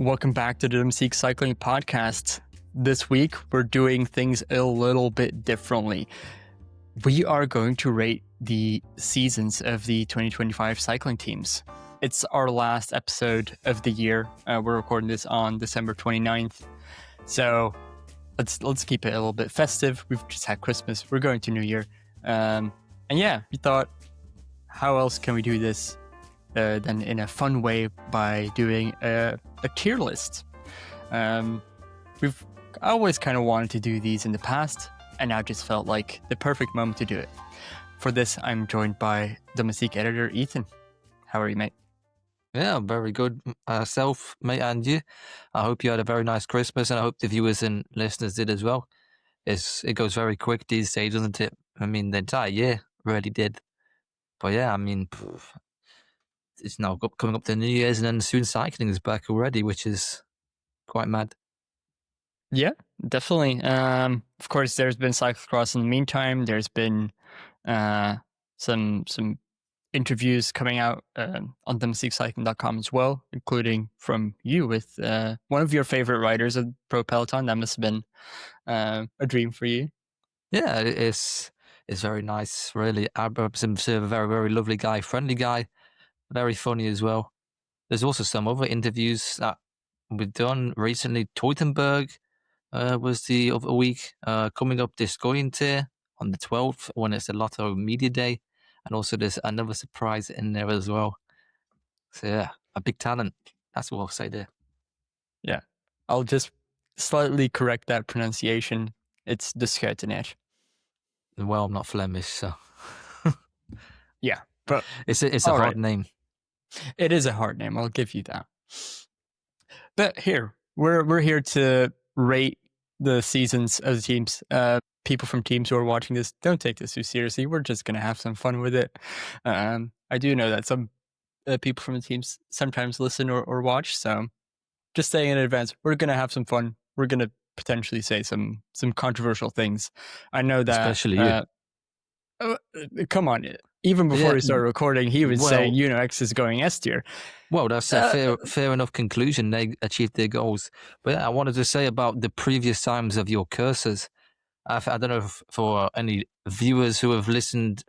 Welcome back to the Domestique Cycling Podcast. This week, we're doing things a little bit differently. We are going to rate the seasons of the 2025 cycling teams. It's our last episode of the year. We're recording this on December 29th. So let's keep it a little bit festive. We've just had Christmas. We're going to New Year. And yeah, we thought, how else can we do this than in a fun way by doing a tier list? We've always kind of wanted to do these in the past, and now just felt like the perfect moment to do it. For this, I'm joined by Domestique editor Ethan. How are you, mate? Yeah, very good. Self, mate, and you. I hope you had a very nice Christmas, and I hope the viewers and listeners did as well. It goes very quick these days, doesn't it? I mean, the entire year really did. But yeah, I mean, it's now coming up to New Year's, and then soon cycling is back already, which is quite mad. Yeah, definitely. Of course, there's been cyclocross in the meantime. There's been some interviews coming out on domestiquecycling.com as well, including from you with one of your favorite riders of Pro Peloton. That must have been a dream for you. Yeah, it's very nice, really. Alpecin, a very, very lovely guy, friendly guy, very funny as well. There's also some other interviews that we've done recently. Teutenberg was the other week. Coming up Deceuninck on the 12th when it's the Lotto Media Day. And also there's another surprise in there as well. So yeah, a big talent. That's what I'll say there. Yeah, I'll just slightly correct that pronunciation. It's Deceuninck. Well, I'm not Flemish, so... Yeah, but... It's a hard name. It is a hard name, I'll give you that. But here, we're here to rate the seasons of the teams. People from teams who are watching this, don't take this too seriously. We're just going to have some fun with it. I do know that some people from the teams sometimes listen or watch, so just saying in advance, we're going to have some fun. We're going to potentially say some controversial things. I know that... Especially you. Come on. Even before we started recording, he was saying UNOX is going S tier. Well, that's a fair enough conclusion. They achieved their goals. But I wanted to say about the previous times of your cursors. I don't know if for any viewers who have listened,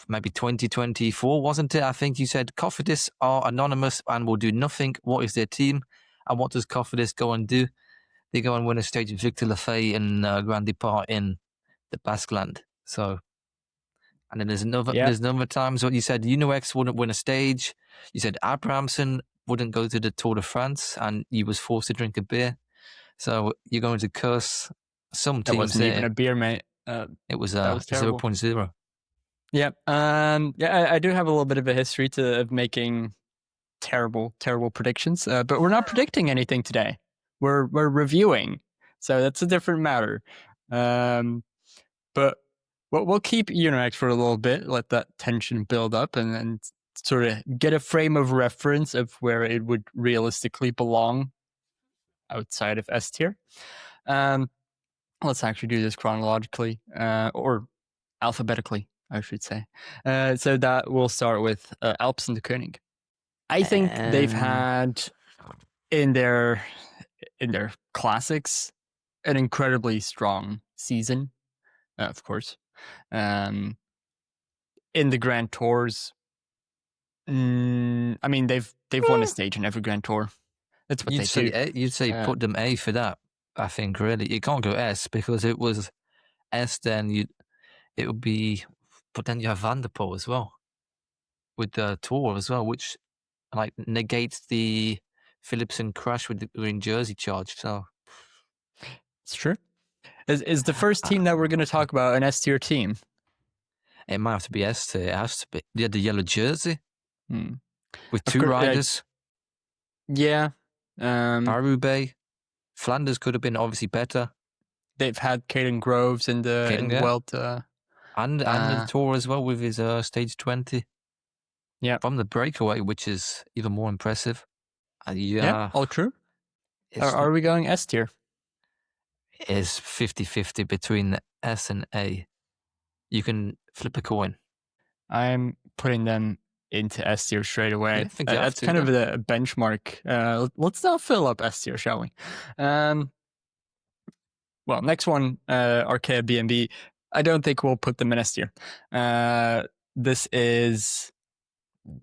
maybe 2024, wasn't it? I think you said Cofidis are anonymous and will do nothing. What is their team? And what does Cofidis go and do? They go and win a stage in Victor Lafay and Grand Depart in the Basque-Land. So... And then there's another times what you said UNOX wouldn't win a stage. You said Abrahamsen wouldn't go to the Tour de France and he was forced to drink a beer. So you're going to curse some teams. That wasn't even a beer, mate. It was 0.0. Yeah. I do have a little bit of a history of making terrible predictions. But we're not predicting anything today. We're reviewing. So that's a different matter. But we'll keep UNOX for a little bit, let that tension build up and sort of get a frame of reference of where it would realistically belong outside of S tier. Let's actually do this chronologically, or alphabetically, I should say. So that we'll start with Alpecin Deceuninck. I think they've had in their classics an incredibly strong season, of course. In the Grand Tours, I mean they've won a stage in every Grand Tour. That's what you'd say put them A for that. I think really you can't go S because it was S. Then it would be, but then you have Van der Poel as well with the Tour as well, which like negates the Philipsen crash with the green jersey charge. So it's true. Is the first team that we're going to talk about an S tier team? It might have to be S tier. It has to be. They had the yellow jersey with two riders. Yeah. Paris-Roubaix. Flanders could have been obviously better. They've had Caden Groves in the Vuelta. And the Tour as well with his stage 20. Yeah. From the breakaway, which is even more impressive. Yeah, all true. Are we going S tier? Is 50-50 between the S and A. You can flip a coin. I'm putting them into S tier straight away. Yeah, I think you have That's to, kind of the benchmark. Let's now fill up S tier, shall we? Well, next one, Arkea B&B. I don't think we'll put them in S tier. This is,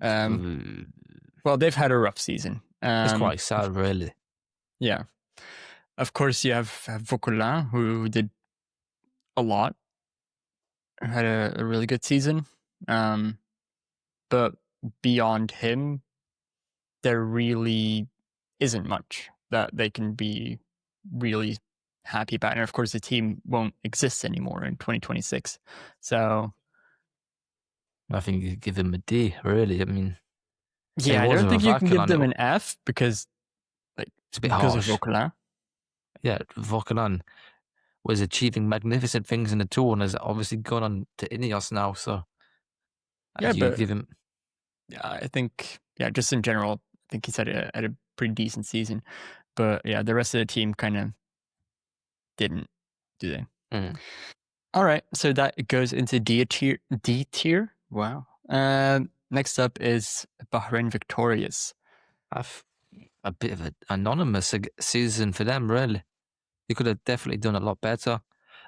well, they've had a rough season. It's quite sad, really. Yeah. Of course, you have Vauquelin, who did a lot, had a really good season. But beyond him, there really isn't much that they can be really happy about. And of course, the team won't exist anymore in 2026. So I think you give him a D, really. I mean, yeah, I don't think you can give them an F because, like, it's a bit because harsh. of Vauquelin. Yeah, Vauquelin was achieving magnificent things in the tour and has obviously gone on to INEOS now. So Yeah, you but give him. Yeah, I think, just in general, I think he's had a pretty decent season. But yeah, the rest of the team kind of didn't, do they? All right, so that goes into D tier. Wow. Next up is Bahrain Victorious. A bit of an anonymous season for them, really. He could have definitely done a lot better.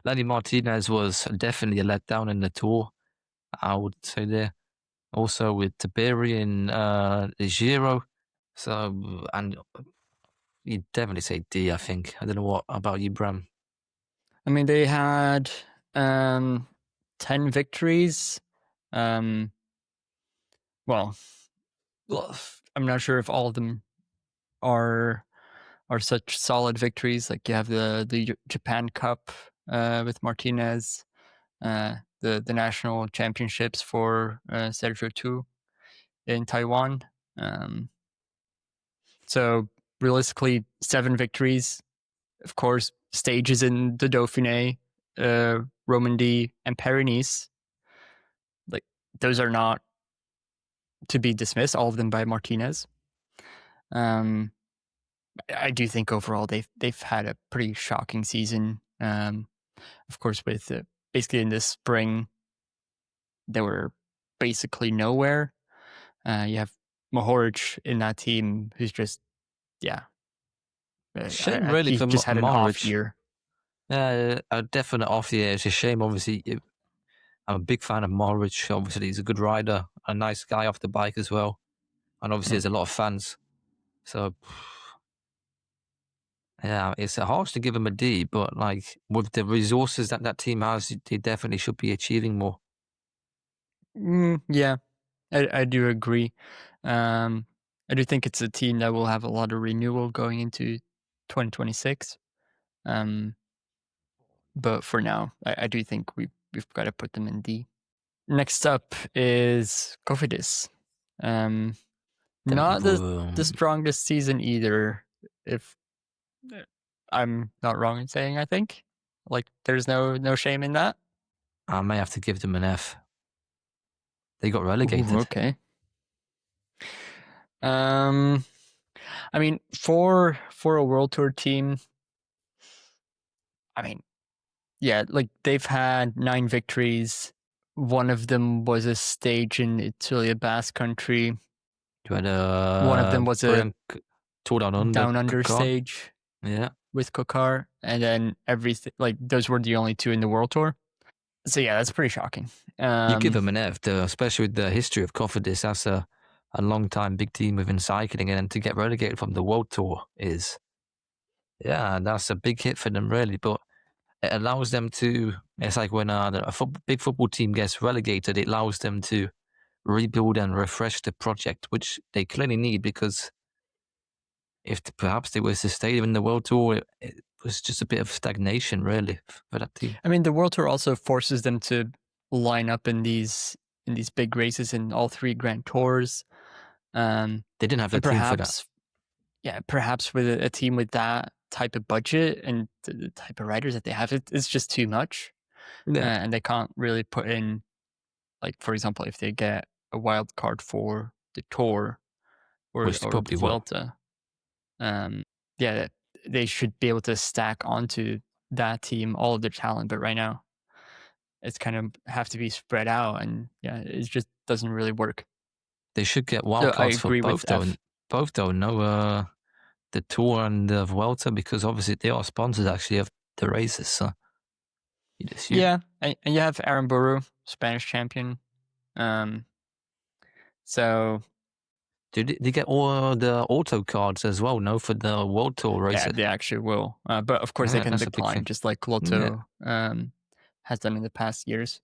Lenny Martinez was definitely a letdown in the tour, I would say there. Also with Tiberi in the Giro. So, and you'd definitely say D, I think. I don't know what about you, Bram. I mean, they had 10 victories. Well, I'm not sure if all of them are such solid victories. Like you have the Japan Cup with Martinez, the national championships for Sergio Tu in Taiwan. So realistically, 7 victories. Of course, stages in the Dauphiné, Romandie, and Paris-Nice. Like those are not to be dismissed. All of them by Martinez. I do think overall they've had a pretty shocking season. Of course, with basically in this spring, they were basically nowhere. You have Mohoric in that team, who's just shame really he for just had an off year. Yeah, a definite off year. It's a shame. Obviously, I'm a big fan of Mohoric. Obviously, he's a good rider, a nice guy off the bike as well, and obviously, there's a lot of fans. So, yeah, it's harsh to give him a D, but like with the resources that team has, they definitely should be achieving more. Yeah, I do agree. I do think it's a team that will have a lot of renewal going into 2026. But for now, I do think we've got to put them in D. Next up is Cofidis. Not the strongest season either, if I'm not wrong in saying, I think. Like, there's no shame in that. I may have to give them an F. They got relegated. Ooh, okay. I mean, for a World Tour team, I mean, yeah, like they've had 9 victories. One of them was a stage in Italy, a Basque country. You had one of them was a Tour Down Under stage. Yeah, with Kokar, and then everything, like those were the only 2 in the World Tour. So yeah, that's pretty shocking. You give them an F, especially with the history of Cofidis. That's a long time big team within cycling, and then to get relegated from the World Tour is, that's a big hit for them, really. But it allows them to. It's like when a big football team gets relegated, it allows them to rebuild and refresh the project, which they clearly need, because if perhaps they were to stay in the World Tour, it was just a bit of stagnation, really, for that team. I mean, the World Tour also forces them to line up in these big races in all 3 Grand Tours. They didn't have the team for that. Yeah, perhaps with a team with that type of budget and the type of riders that they have, it's just too much. Yeah. And they can't really put in, like, for example, if they get a wild card for the Tour or the Vuelta, they should be able to stack onto that team all of their talent. But right now, it's kind of have to be spread out, and it just doesn't really work. They should get So I wildcards for agree with both, though. F. Both, though. No, the Tour and the Vuelta, because obviously they are sponsors actually of the races. So you'd assume. Yeah, and you have Aaron Buru, Spanish champion. So Do they get all the auto cards as well? No, for the World Tour races. yeah, they actually will. But of course, they can That's a big decline, thing. just like Lotto has done in the past years.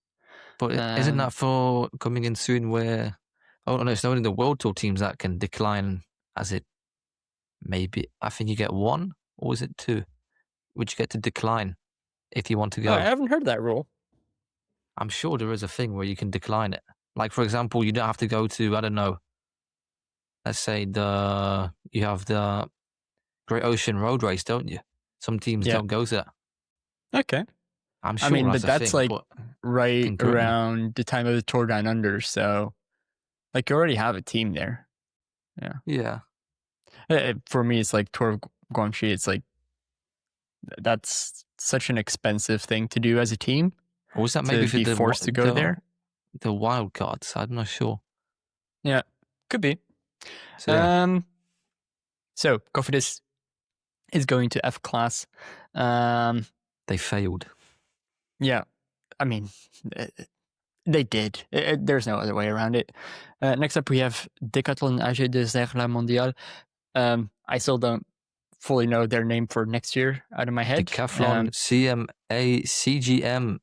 But isn't that for coming in soon? Where no, it's only the World Tour teams that can decline. As it maybe, I think you get one, or is it two? Would you get to decline if you want to go? I haven't heard that rule. I'm sure there is a thing where you can decline it. Like, for example, you don't have to go to, I don't know, let's say you have the Great Ocean Road Race, don't you? Some teams don't go to that. Okay. I'm sure but that's thing, like right correct me. around the time of the Tour Down Under, so like you already have a team there. Yeah. For me, it's like Tour of Guangxi. It's like that's such an expensive thing to do as a team. Or was that maybe to be forced to go there? The wild cards, I'm not sure. Yeah, could be. So, so Cofidis is going to F class. They failed. Yeah, I mean, they did. There's no other way around it. Next up, we have Decathlon AG2R La Mondiale. I still don't fully know their name for next year out of my head. Decathlon CMA CGM.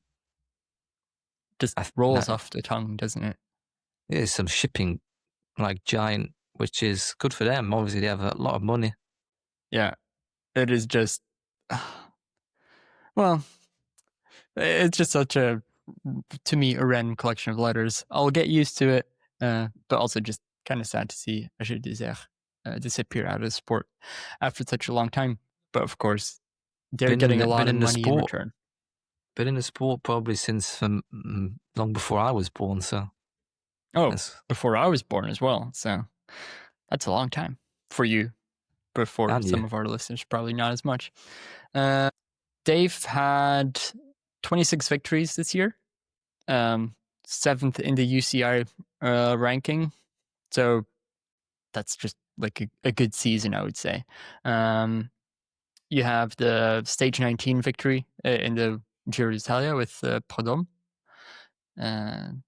Just rolls off the tongue, doesn't it? It's some shipping like giant, which is good for them. Obviously, they have a lot of money. Yeah, it is just, well, it's just such a, to me, a random collection of letters. I'll get used to it, but also just kind of sad to see AG2R disappear out of the sport after such a long time. But of course, they're getting a lot of money in return. Been in the sport probably since long before I was born. So, before I was born as well. So that's a long time for you. But for some of our listeners, probably not as much. Dave had 26 victories this year, 7th in the UCI ranking. So that's just like a good season, I would say. You have the stage 19 victory in the Giro d'Italia with Prud'homme, and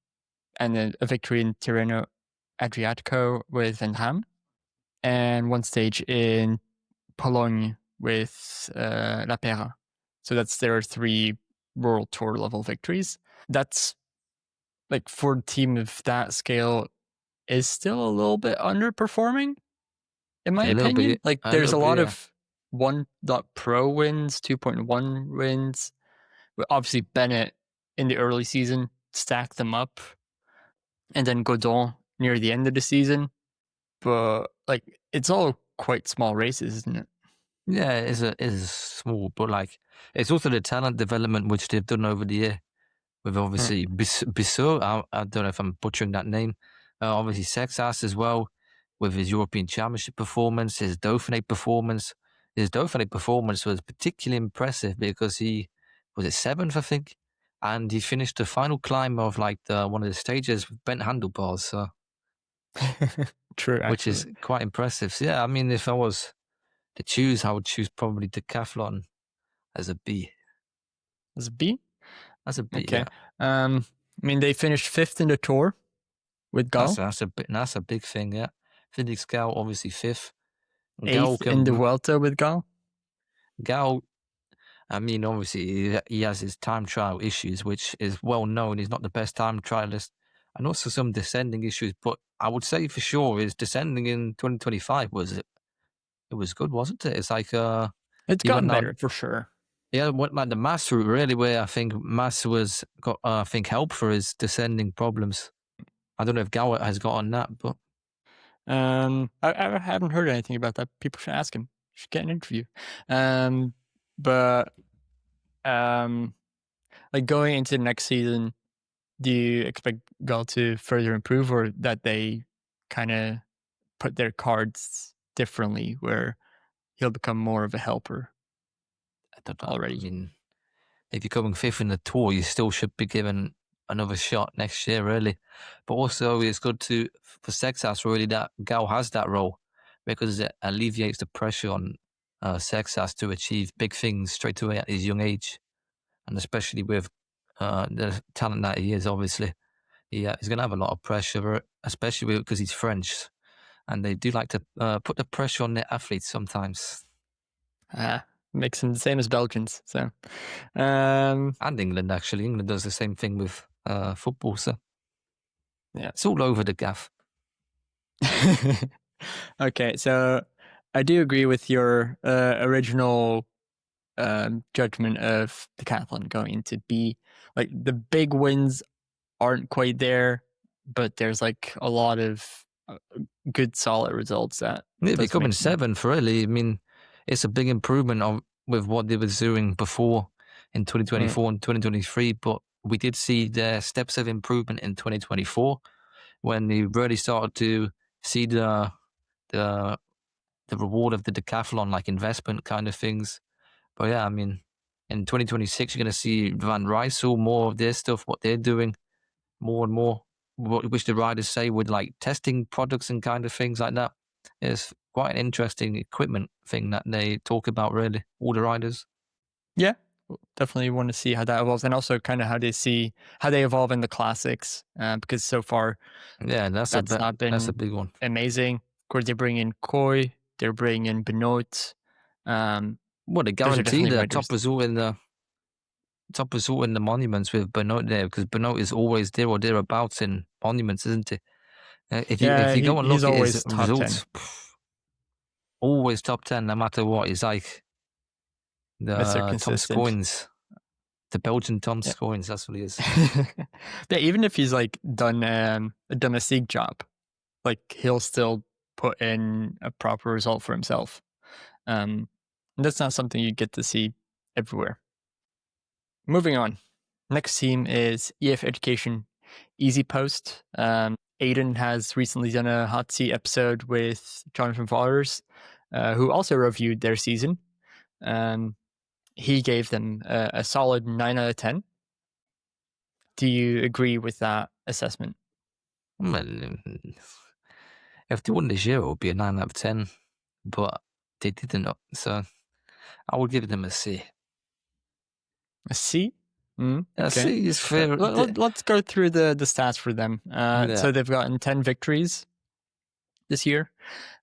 then a victory in Tirreno Adriatico with Van Ham, and one stage in Pologne with La Pera. So that's their 3 World Tour level victories. That's like for a team of that scale is still a little bit underperforming, in my opinion. Like there's a lot of 1.pro wins, 2.1 wins. Obviously, Bennett in the early season stacked them up, and then Godon near the end of the season. But like, it's all quite small races, isn't it? Yeah, it is small, but like it's also the talent development which they've done over the year. With obviously Bissot, I don't know if I'm butchering that name. Obviously, Sexas as well, with his European Championship performance, his Dauphiné performance. His Dauphiné performance was particularly impressive because he was at 7th, I think, and he finished the final climb of like one of the stages with bent handlebars. So, true, actually. Which is quite impressive. So, yeah, I mean, if I was to choose, I would choose probably Decathlon as a B. As a B? As a B, okay. yeah. I mean, they finished 5th in the Tour with Gal. That's a big thing, yeah. Felix Gal, obviously 5th. 8th in the Vuelta with Gal. Gal, I mean, obviously he has his time trial issues, which is well known. He's not the best time trialist, and also some descending issues. But I would say for sure his descending in 2025 was good, wasn't it? It's like it's gotten better for sure. Yeah, what like the Mass route really, where I think Mass got help for his descending problems. I don't know if Gal has got on that, but I haven't heard anything about that. People should ask him. Should get an interview. But like going into the next season, do you expect Gal to further improve, or that they kind of put their cards differently, where he'll become more of a helper? I don't know. Already. I mean, if you're coming 5th in the Tour, you still should be given another shot next year, really. But also, it's good for Sexas, really, that Gal has that role because it alleviates the pressure on Sexas to achieve big things straight away at his young age. And especially with the talent that he is, obviously. He's going to have a lot of pressure, especially because he's French. And they do like to put the pressure on their athletes sometimes. Makes them the same as Belgians. So, and England, actually. England does the same thing with football. So, yeah, it's all over the gaff. Okay, so I do agree with your original judgment of Decathlon going to be like the big wins aren't quite there, but there's like a lot of good solid results that becoming seventh, really. I mean, it's a big improvement with what they were doing before in 2024 and 2023, but we did see their steps of improvement in 2024 when they really started to see the reward of the decathlon, like investment kind of things. But yeah, I mean, in 2026, you're going to see Van Rijssel, more of their stuff, what they're doing, more and more, which the riders say with like testing products and kind of things like that. It's quite an interesting equipment thing that they talk about, really, all the riders. Yeah, definitely want to see how that evolves, and also kind of how they evolve in the classics, because so far, that's not been a big one. Amazing. Of course, they bring in Koy, they're bringing in Benoit. They guarantee the top result in the monuments with Benoit there, because Benoit is always there or thereabouts in monuments, isn't he? If you go and look at his results, always top 10, no matter what. He's like the Tom Scoins, the Belgian Tom Scoins. That's what he is. Yeah, even if he's like done a Domestique job, like he'll still put in a proper result for himself. And that's not something you get to see everywhere. Moving on. Next team is EF Education EasyPost. Aiden has recently done a hot seat episode with Jonathan Vollers, who also reviewed their season. He gave them a solid 9 out of 10. Do you agree with that assessment? Well, if they won this year, it would be a 9 out of 10, but they didn't. So I would give them a C. A C? Okay. A C is fair. Let's go through the stats for them. So they've gotten 10 victories this year.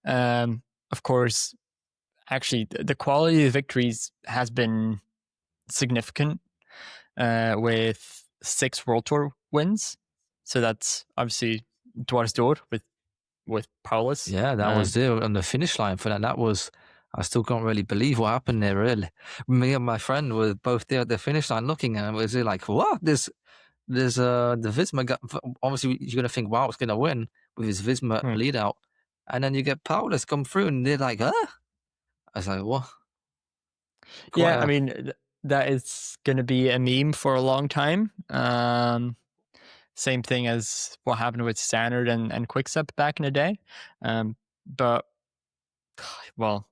Of course, actually, the quality of victories has been significant, with 6 World Tour wins. So that's obviously Dwars Door with Paulus. Yeah, that was there on the finish line for that. That was, I still can't really believe what happened there, really. Me and my friend were both there at the finish line looking at it. Was like, what? There's the Visma guy. Obviously, you're going to think, wow, it's going to win with his Visma lead out. And then you get Paulus come through and they're like, huh? I was like, what? I mean, that is going to be a meme for a long time. Same thing as what happened with Standard and Quick-Step back in the day. But, well,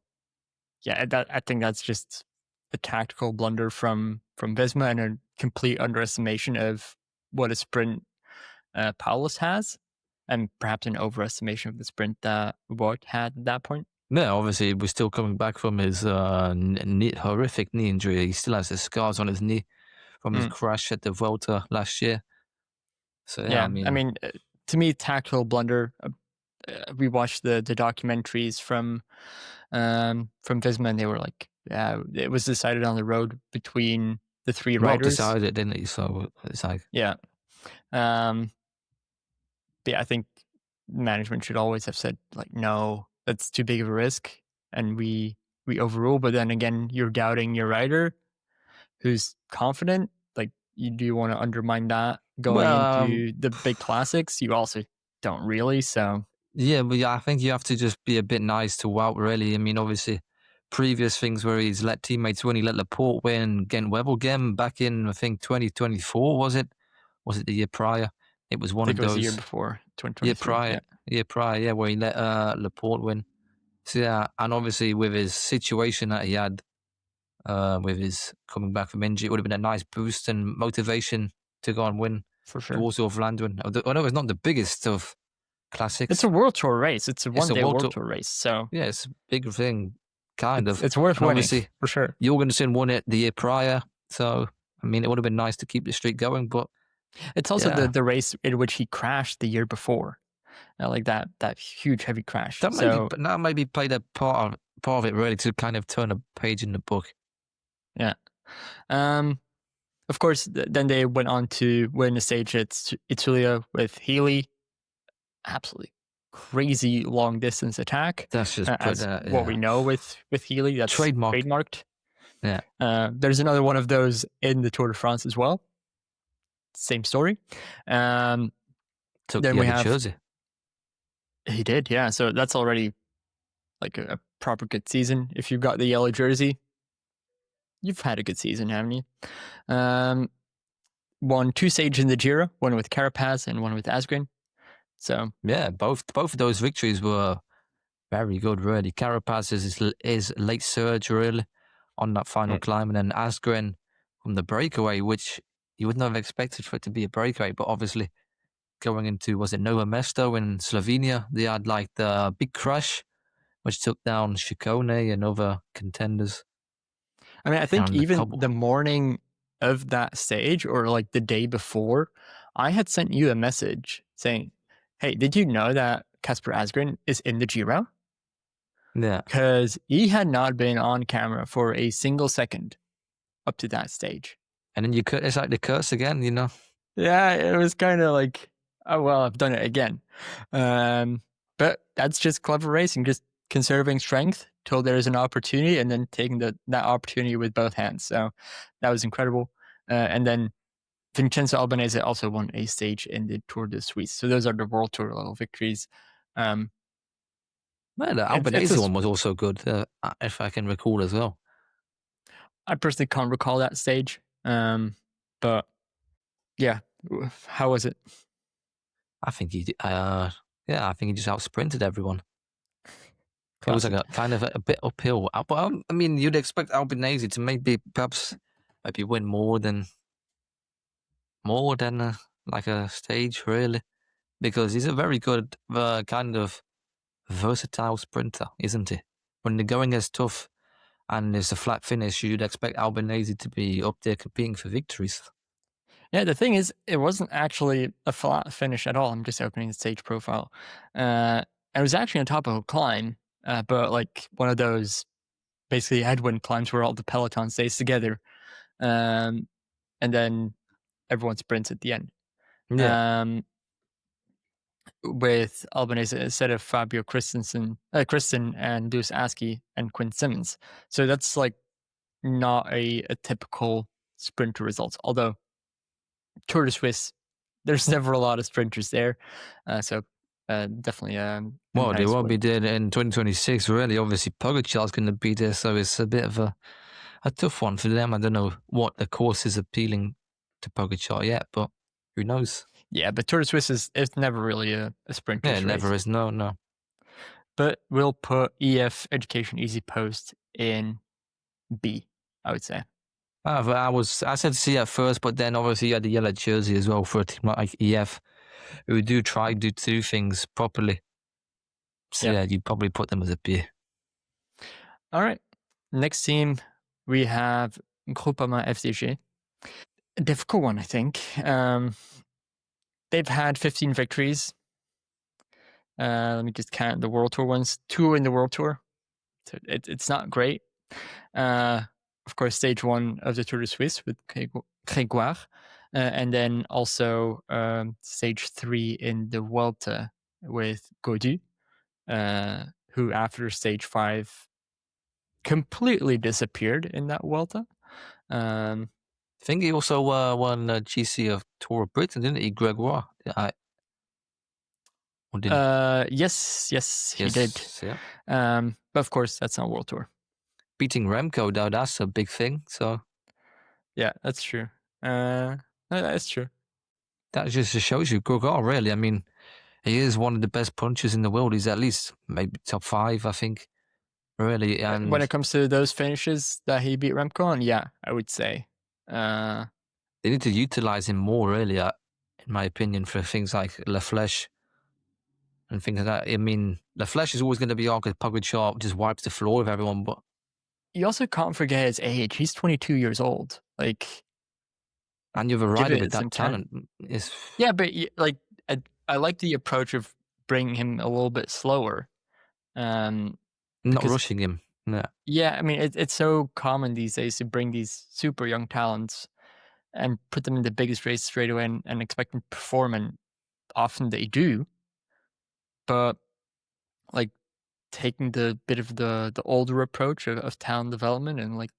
yeah, I think that's just a tactical blunder from Visma and a complete underestimation of what a sprint Paulus has, and perhaps an overestimation of the sprint that Wout had at that point. Yeah, obviously, we're still coming back from his horrific knee injury. He still has the scars on his knee from his crash at the Vuelta last year. So, yeah, I mean, to me, tactical blunder. We watched the documentaries from Visma, and they were like, yeah, it was decided on the road between the 3 riders. Decided, didn't he? So it's like, yeah. But yeah, I think management should always have said, like, no, that's too big of a risk, and we overrule. But then again, you're doubting your rider who's confident. Like, do you want to undermine that going into the big classics? You also don't really. So yeah, but I think you have to just be a bit nice to Wout, really. I mean, obviously, previous things where he's let teammates win, he let Laporte win, Gent Wevelgem back in, I think, 2024, was it? Was it the year prior? It was one of those. It was the year before, 2023. Year prior, where he let Laporte win. So, yeah, and obviously with his situation that he had, with his coming back from injury, it would have been a nice boost and motivation to go and win For the sure. Warsaw of Landwin. I know it's not the biggest of classics. It's a World Tour race. It's a one-day World World Tour- Tour race. So Yeah, it's a big thing, kind of. it's worth And winning, obviously, for sure. Jorgensen won it the year prior. So, I mean, it would have been nice to keep the streak going, but It's also yeah. the race in which he crashed the year before. Like that huge, heavy crash. That maybe played a part of it, really, to kind of turn a page in the book. Yeah. Of course, then they went on to win a stage at Itulia with Healy. Absolutely crazy long distance attack. That's just what we know with Healy. That's trademarked. Yeah. There's another one of those in the Tour de France as well. Same story. Took then we have jersey. He did, yeah. So that's already like a proper good season. If you've got the yellow jersey, you've had a good season, haven't you? Won 2 stages in the Giro, one with Carapaz and one with Asgreen. So yeah, both of those victories were very good, really. Carapaz is late surge, really, on that final climb, and then Asgreen from the breakaway, which you would not have expected for it to be a breakaway, but obviously going into, was it Novo Mesto in Slovenia, they had like the big crash, which took down Ciccone and other contenders. I mean, I think even the morning of that stage, or like the day before, I had sent you a message saying, hey, did you know that Kasper Asgreen is in the Giro? Yeah. Because he had not been on camera for a single second up to that stage. And then it's like the curse again, you know? Yeah, it was kind of like, oh, well, I've done it again. But that's just clever racing, just conserving strength till there's an opportunity and then taking that opportunity with both hands. So that was incredible. And then Vincenzo Albanese also won a stage in the Tour de Suisse. So those are the World Tour level victories. The Albanese one was also good, if I can recall as well. I personally can't recall that stage. But yeah, how was it? I think he just out sprinted everyone. Classic. It was like a kind of a bit uphill. But I mean, you'd expect Albanese to maybe win more than like a stage, really, because he's a very good kind of versatile sprinter, isn't he? When the going is tough and there's a flat finish, you'd expect Albanese to be up there competing for victories. Yeah, the thing is, it wasn't actually a flat finish at all. I'm just opening the stage profile. It was actually on top of a climb, but like one of those basically headwind climbs where all the peloton stays together. And then everyone sprints at the end. Yeah. With Albanese instead of Fabio Christen and Lewis Askey and Quinn Simmons. So that's like not a typical sprinter results, although Tour de Suisse, there's never a lot of sprinters there. So definitely well, nice they won't win. be there in 2026, really. Obviously, Pogacar's going to be there, so it's a bit of a tough one for them. I don't know what the course is appealing to Pogacar yet, but who knows? Yeah, but Tour de Suisse it's never really a sprinter. Yeah, it never is. No. But we'll put EF Education EasyPost in B, I would say. I said C at first, but then obviously you had the yellow jersey as well for a team like EF, who do two things properly. So yeah, you'd probably put them as a B. All right. Next team, we have Groupama FDJ. A difficult one, I think. They've had 15 victories. Let me just count the World Tour ones. 2 in the World Tour. So it's not great. Of course, stage 1 of the Tour de Suisse with Grégoire. And then also stage 3 in the Vuelta with Gaudu, who after stage 5 completely disappeared in that Vuelta. I think he also won GC of Tour of Britain, didn't he, Grégoire? Yes, he did. Yeah. But of course, that's not World Tour. Beating Remco, though, that's a big thing. So yeah, that's true. That's true. That just shows you Grégoire, really. I mean, he is one of the best punchers in the world. He's at least maybe top 5, I think. Really, and when it comes to those finishes that he beat Remco on, yeah, I would say. They need to utilize him more, really. in my opinion, for things like La Flèche and things like that. I mean, La Flèche is always going to be on because Pogacar just wipes the floor with everyone, but You also can't forget his age. He's 22 years old. Like, and you have a give rider with it some that time. talent. It's Yeah, but like, I like the approach of bringing him a little bit slower. not Because rushing him. Yeah. yeah, I mean, it's so common these days to bring these super young talents and put them in the biggest race straight away and expect them to perform, and often they do. But like taking the bit of the older approach of talent development and like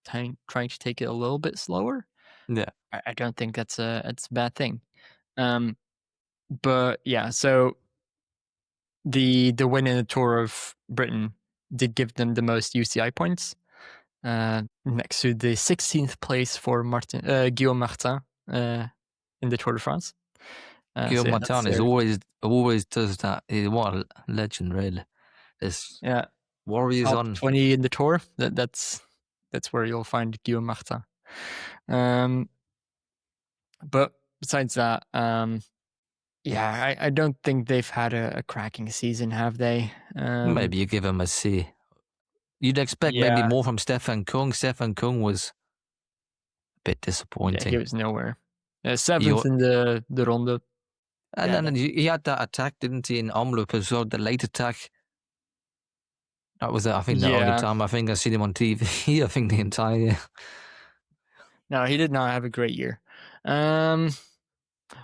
trying to take it a little bit slower, Yeah. I don't think that's a bad thing. But yeah, so the win in the Tour of Britain did give them the most UCI points, next to the 16th place for Guillaume Martin in the Tour de France. Guillaume Yeah, Martin is always does that. What a legend, really. There's yeah, warriors top on. 20 in the Tour. That's where you'll find Guillaume Martin. But besides that, yeah, I don't think they've had a cracking season, have they? Maybe you give him a C. You'd expect maybe Yeah, more from Stefan Kung. Stefan Kung was a bit yeah, he disappointing. was nowhere. You, Seventh in the Ronde. and Yeah, then he had that attack, didn't he, in Omloop as well, the late attack. That was, I think, the only yeah. time I think I've seen him on TV. I think the entire year. No, he did not have a great year. I'm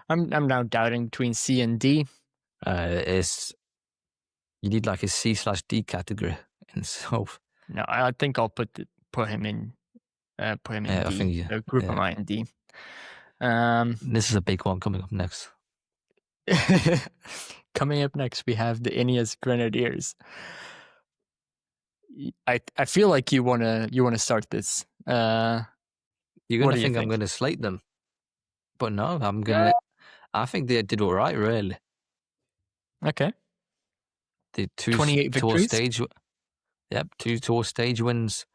now doubting between C and D. It's you need like a C/D category, and so No, I think I'll put him in yeah, D. I think Groupama in D. This is a big one coming up next. Coming up next, we have the INEOS Grenadiers. I feel like you wanna start this. You're gonna think I'm gonna slate them, but no, I'm gonna. I think they did all right, really. Okay. The 28 tour victories. stage, yep, 2 tour stage wins.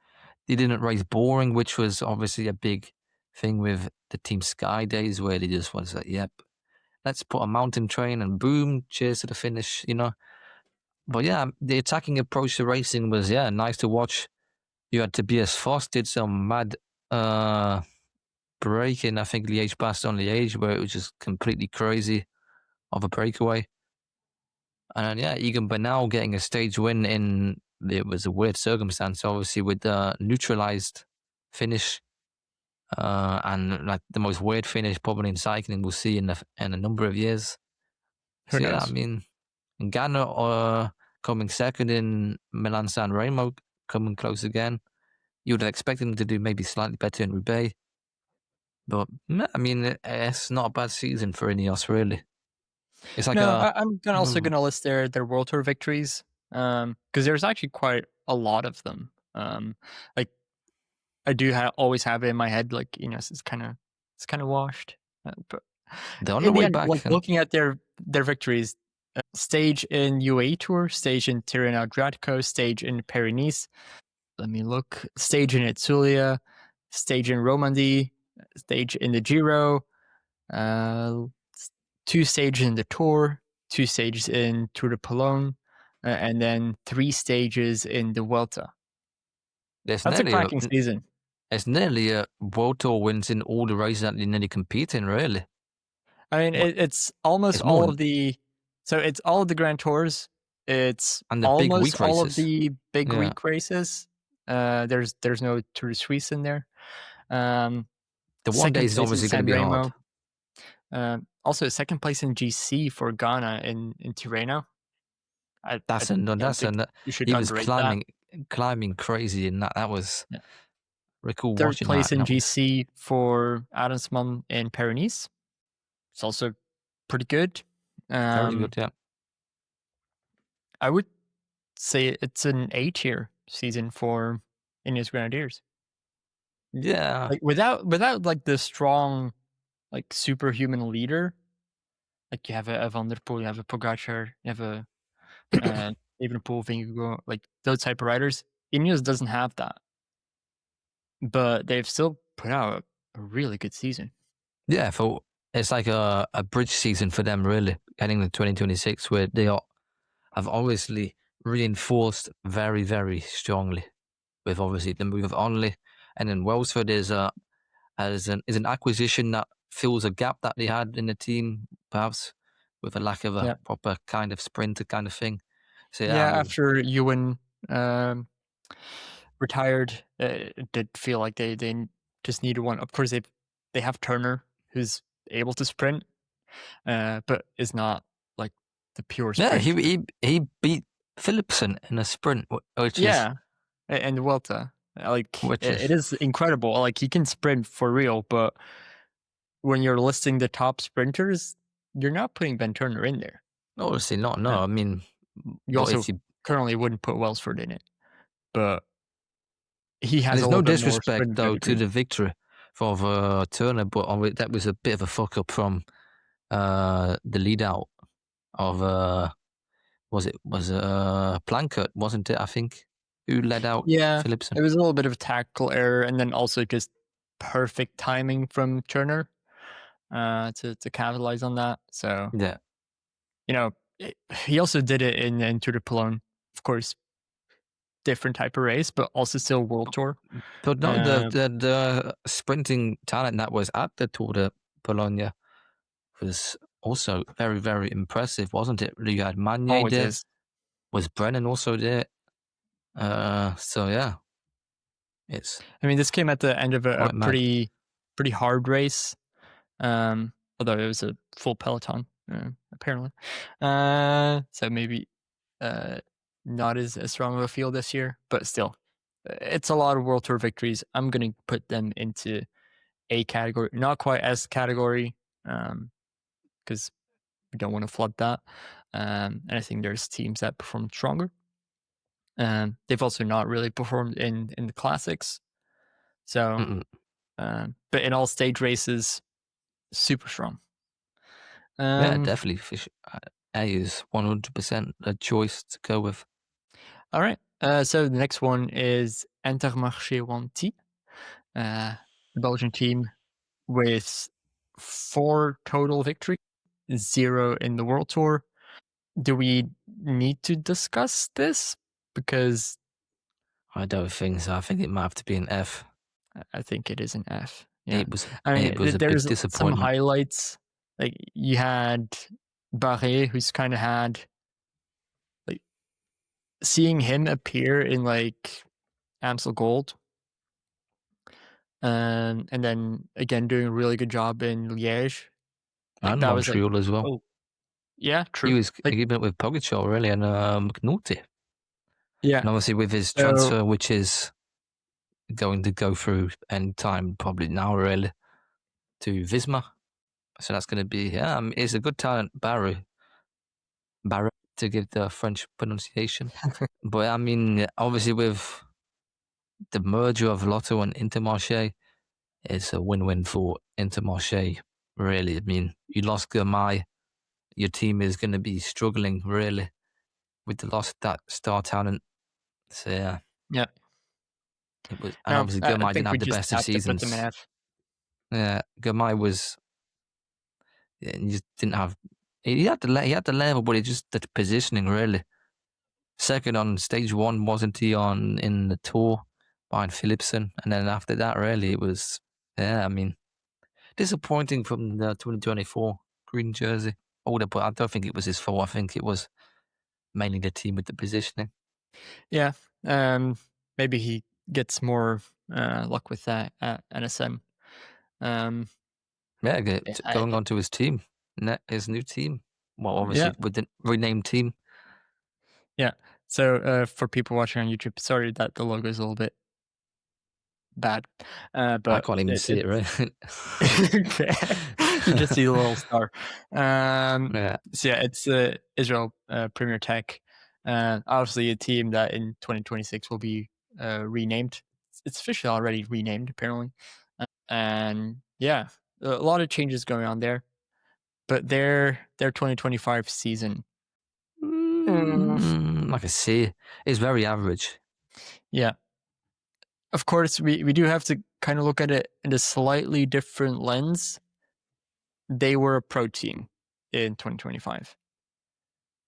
They didn't race boring, which was obviously a big thing with the Team Sky days, where they just was like, yep, let's put a mountain train and boom, cheers to the finish, you know. But yeah, the attacking approach to racing was nice to watch. You had Tobias Foss did some mad break in, I think, Liège-Bastogne-Liège, where it was just completely crazy of a breakaway. And Egan Bernal getting a stage win it was a weird circumstance, obviously, with the neutralized finish, and like the most weird finish probably in cycling we'll see in a number of years. Who knows? Yeah, I mean, Ghana coming second in Milan-San Remo, coming close again. You would have expected them to do maybe slightly better in Roubaix. But, I mean, it's not a bad season for INEOS, really. It's like I'm also going to list their World Tour victories, because there's actually quite a lot of them. Like I do always have it in my head, like, you know, it's kind of washed. But they're on in the the way end, back. like looking at their victories, stage in UAE Tour, stage in Tirreno Adriatico, stage in Paris-Nice. Let me look. Stage in Etzulia, stage in Romandie, stage in the Giro, 2 stages in the Tour, 2 stages in Tour de Pologne, and then 3 stages in the Vuelta. That's a cracking season. It's nearly a World Tour wins in all the races that they nearly compete in, really. I mean, it's almost all of the... So it's all of the Grand Tours. It's and the almost big week all races. of the big week races. There's no Tour de Suisse in there. The one day is obviously going to be hard. Also, second place in GC for Ghana in Tirreno. You should he was climbing crazy in that. That was cool. Third place in GC for Adamsman in Paris-Nice. It's also pretty good. Very good, yeah. I would say it's an A-tier season for INEOS Grenadiers. Yeah. Like without like the strong, like superhuman leader, like you have a Van der Poel, you have a Pogacar, you have a Evenepoel, Vingegaard, like those type of riders. INEOS doesn't have that, but they've still put out a really good season. Yeah, for it's like a bridge season for them, really, heading to 2026, where they have obviously reinforced very, very strongly with obviously the move of Only, and then Welsford is an acquisition that fills a gap that they had in the team, perhaps with a lack of a proper kind of sprinter kind of thing. So yeah, I mean, after Ewan retired, it did feel like they just needed one. Of course, they have Turner, who's able to sprint, but is not like the pure sprint. Yeah, he beat Philipsen in a sprint, which is and the Vuelta. Like it is is incredible. Like he can sprint for real, but when you're listing the top sprinters, you're not putting Ben Turner in there. obviously not. No, I mean, you also currently wouldn't put Welsford in it, but he has. There's no disrespect though to the victory for Turner, but that was a bit of a fuck up from the lead out of was Plankert, wasn't it? I think who led out Philipsen. It was a little bit of a tactical error, and then also just perfect timing from Turner to capitalize on that. So yeah, he also did it in Tour de Pologne, of course, different type of race, but also still World Tour. But no, the sprinting talent that was at the Tour de Pologne was also very, very impressive, wasn't it? You had Magnier there. Was Brennan also there? So yeah, this came at the end of a pretty hard race, although it was a full peloton apparently. So maybe not as strong of a field this year, but still, it's a lot of World Tour victories. I'm going to put them into A category, not quite S category, because we don't want to flood that. And I think there's teams that perform stronger. They've also not really performed in the classics. So, but in all stage races, super strong. Yeah, definitely. A is 100% a choice to go with. All right. So the next one is Intermarche Wanty, the Belgian team with 4 total victories, 0 in the World Tour. Do we need to discuss this? Because I don't think so. I think it might have to be an F. I think it is an F. Yeah. It was a big disappointment. Some highlights. Like you had Barret, who's kind of had like seeing him appear in like Amstel Gold, and then again doing a really good job in Liège. And that Montreal was as well. Oh, yeah, true. He was even with Pogacar really and McNulty. Yeah, and obviously with his transfer, which is going to go through any time, probably now really, to Visma. So that's going to be it's a good talent, Barry, to give the French pronunciation. But I mean, obviously with the merger of Lotto and Intermarche, it's a win-win for Intermarche. Really, I mean, you lost Germay, your team is going to be struggling really with the loss of that star talent. So yeah. It was, and obviously Germay didn't have the best of seasons. Yeah, Germay was. He just didn't have. He had the level, but it just the positioning really. Second on stage 1, wasn't he in the Tour behind Philipsen, and then after that, really it was. I mean, disappointing from the 2024 green jersey holder, but I don't think it was his fault. I think it was mainly the team with the positioning. Yeah, maybe he gets more luck with that at NSM. Going on to his team, his new team. Well, obviously with the renamed team. Yeah. So for people watching on YouTube, sorry that the logo is a little bit bad, but I can't even see it, right? You just see the little star. So it's Israel Premier Tech, obviously a team that in 2026 will be renamed. It's officially already renamed apparently, and a lot of changes going on there. But their 2025 season, like I say, is very average. Yeah. Of course, we do have to kind of look at it in a slightly different lens. they were a pro team in 2025.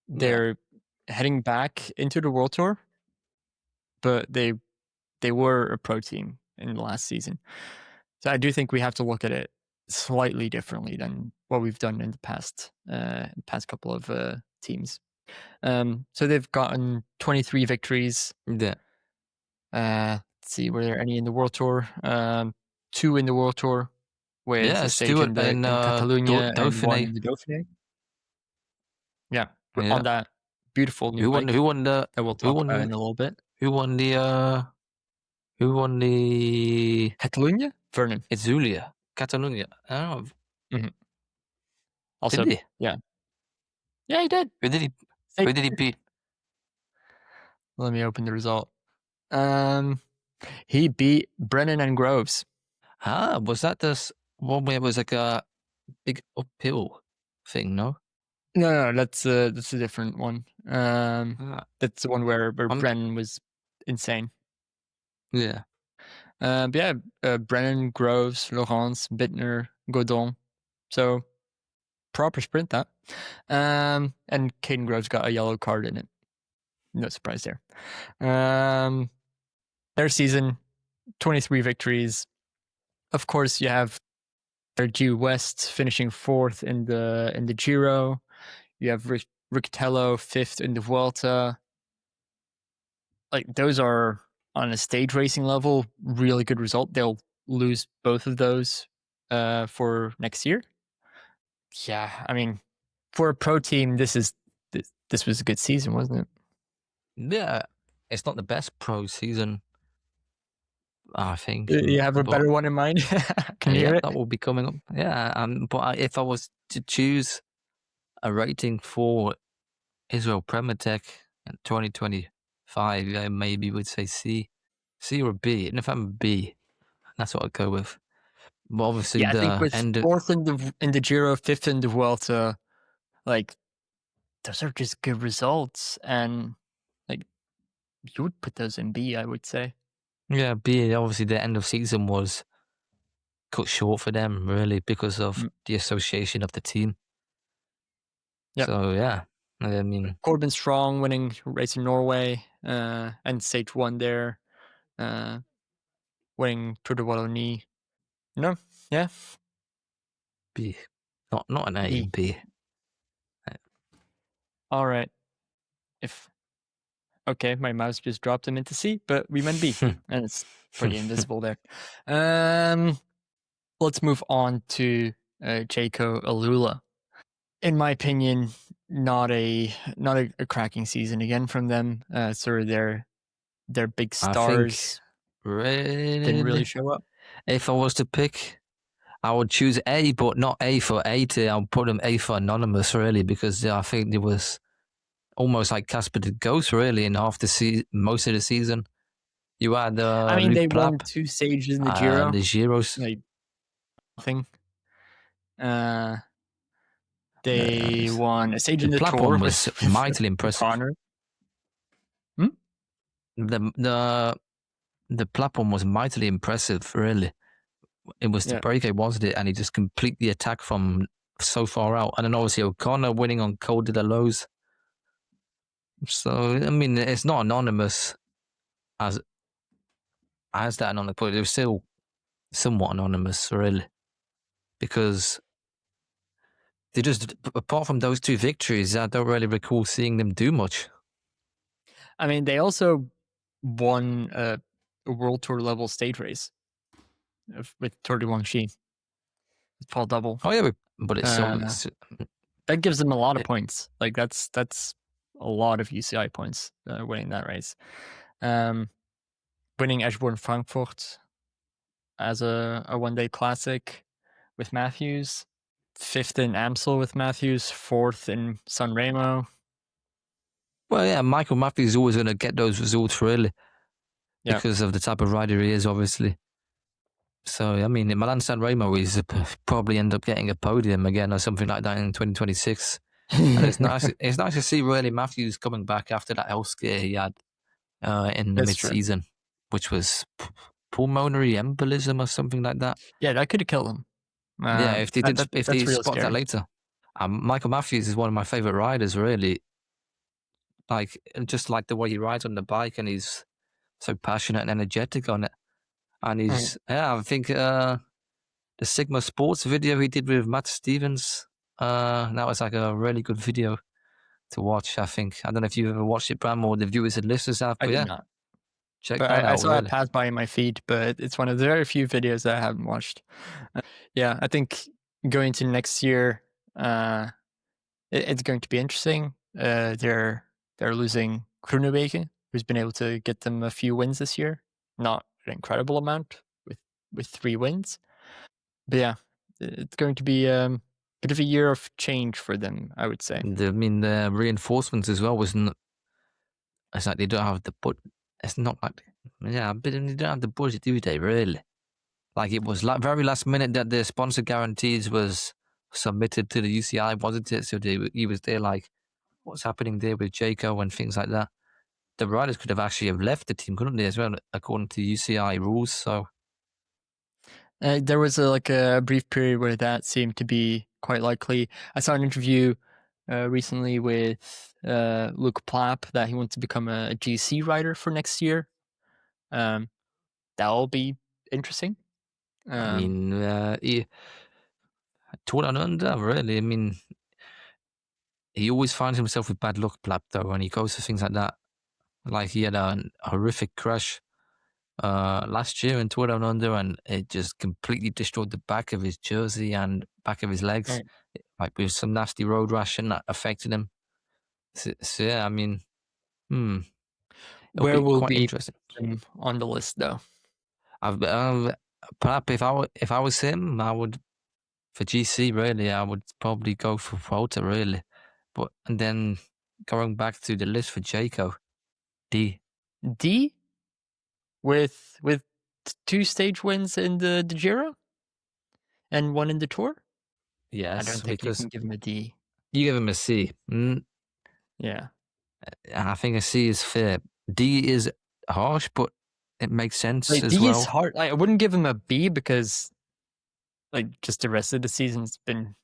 They're heading back into the World Tour, but they were a pro team in the last season. So I do think we have to look at it slightly differently than what we've done in the past couple of teams. So they've gotten 23 victories. Yeah. Let's see, were there any in the World Tour? 2 in the World Tour with a stage Stuart in Catalonia and 1 in Dauphiné. the Dauphiné. Yeah, Yeah. on that beautiful new Who bike won the that we'll talk about in a little bit. Who won the Catalonia? Vernon. It's Zulia. Catalonia. Oh, Also, did he? Yeah, he did. Who did he beat? Let me open the result. He beat Brennan and Groves. Was that this one where it was like a big uphill thing? No, that's a different one. That's the one where Brennan was insane. Yeah. But yeah, Brennan, Groves, Laurence, Bittner, Godon. So proper sprint that. And Caden Groves got a yellow card in it. No surprise there. Their season, 23 victories. Of course, you have G West finishing 4th in the Giro. You have Riccatello 5th in the Vuelta. Like, those are, on a stage racing level, really good result. They'll lose both of those for next year. Yeah, I mean, for a pro team, this was a good season, wasn't it? Yeah, it's not the best pro season, I think. You have a better one in mind? Can you hear it? That will be coming up. Yeah, but if I was to choose a rating for Israel Premier Tech in 2025, I maybe would say C or B. And if I'm a B, that's what I'd go with. But obviously, I think with 4th in the Giro, 5th in the Vuelta, like, those are just good results, and like, you would put those in B, I would say. Yeah, B. Obviously, the end of season was cut short for them, really, because of the association of the team. Yep. So yeah, I mean, Corbin Strong winning race in Norway, and stage 1 there, winning Tour de Wallonie. No, yeah. B, not an A, B. All right. Okay, my mouse just dropped him into C, but we meant B, and it's pretty invisible there. Let's move on to Jayco AlUla. In my opinion, not a cracking season again from them. Sort of their big stars didn't really show up. If I was to pick, I would choose A, but not A for A. I'll put them A for anonymous, really, because I think it was almost like Casper the Ghost, really, in most of the season. You had they won 2 stages in the Giro. The Giros. Like, nothing. They won a stage in the Tour. One was mightily impressive. Connor. The platform was mightily impressive, really. It was the break, wasn't it? And he just completely attacked from so far out. And then obviously O'Connor winning on Col de la Loze. So, I mean, it's not anonymous as that anonymous, but it was still somewhat anonymous, really. Because they just, apart from those 2 victories, I don't really recall seeing them do much. I mean, they also won a World Tour level stage race with Tour de Wanty. Paul Double. Oh yeah, but it's that gives them a lot of points. Like, that's a lot of UCI points winning that race. Winning Eschborn Frankfurt as a one-day classic with Matthews. 5th in Amstel with Matthews. 4th in San Remo. Well, yeah, Michael Matthews is always going to get those results, really, because of the type of rider he is, obviously. So, I mean, in Milan San Remo, he's probably end up getting a podium again or something like that in 2026. And it's nice. It's nice to see really Matthews coming back after that health scare he had in the mid-season, which was pulmonary embolism or something like that. Yeah, that could have killed him. Yeah, if they that's real spot that scary. later. Michael Matthews is one of my favorite riders, really. Like, just like the way he rides on the bike, and he's so passionate and energetic on it. And he's, I think the Sigma Sports video he did with Matt Stevens, that was like a really good video to watch, I think. I don't know if you've ever watched it, Bram, or the viewers and listeners have, I but did yeah, not. check But that I out, saw it really. pass by in my feed, but it's one of the very few videos that I haven't watched. Yeah, I think going to next year, it's going to be interesting. They're losing Groenewegen, who's been able to get them a few wins this year. Not an incredible amount with 3 wins. But yeah, it's going to be a bit of a year of change for them, I would say. The reinforcements as well wasn't. It's like they don't have the It's not like, yeah, but they don't have the budget, do they? Really? Like, it was very last minute that the sponsor guarantees was submitted to the UCI, wasn't it? So he was there like, what's happening there with Jayco and things like that. The riders could have actually have left the team, couldn't they, as well, according to UCI rules? So There was a brief period where that seemed to be quite likely. I saw an interview recently with Luke Plapp that he wants to become a GC rider for next year. That'll be interesting. I mean, Tour Down Under, really. I mean, he always finds himself with bad luck, Plapp, though, when he goes for things like that. Like, he had a horrific crash last year in Tour Down Under, and it just completely destroyed the back of his jersey and back of his legs. Right. Like, with some nasty road rash, and that affected him. So yeah, I mean, it'll Where be will quite be interesting. on the list, though? Perhaps if I was him, I would, for GC, really, I would probably go for Volta, really. But and then going back to the list for Jayco, D. With 2 stage wins in the Giro and 1 in the Tour? I Yes, don't think you because can give him a D. you give him a C. Yeah. I think a C is fair. D is harsh, but it makes sense Like, as D is well. hard. I wouldn't give him a B because just the rest of the season's been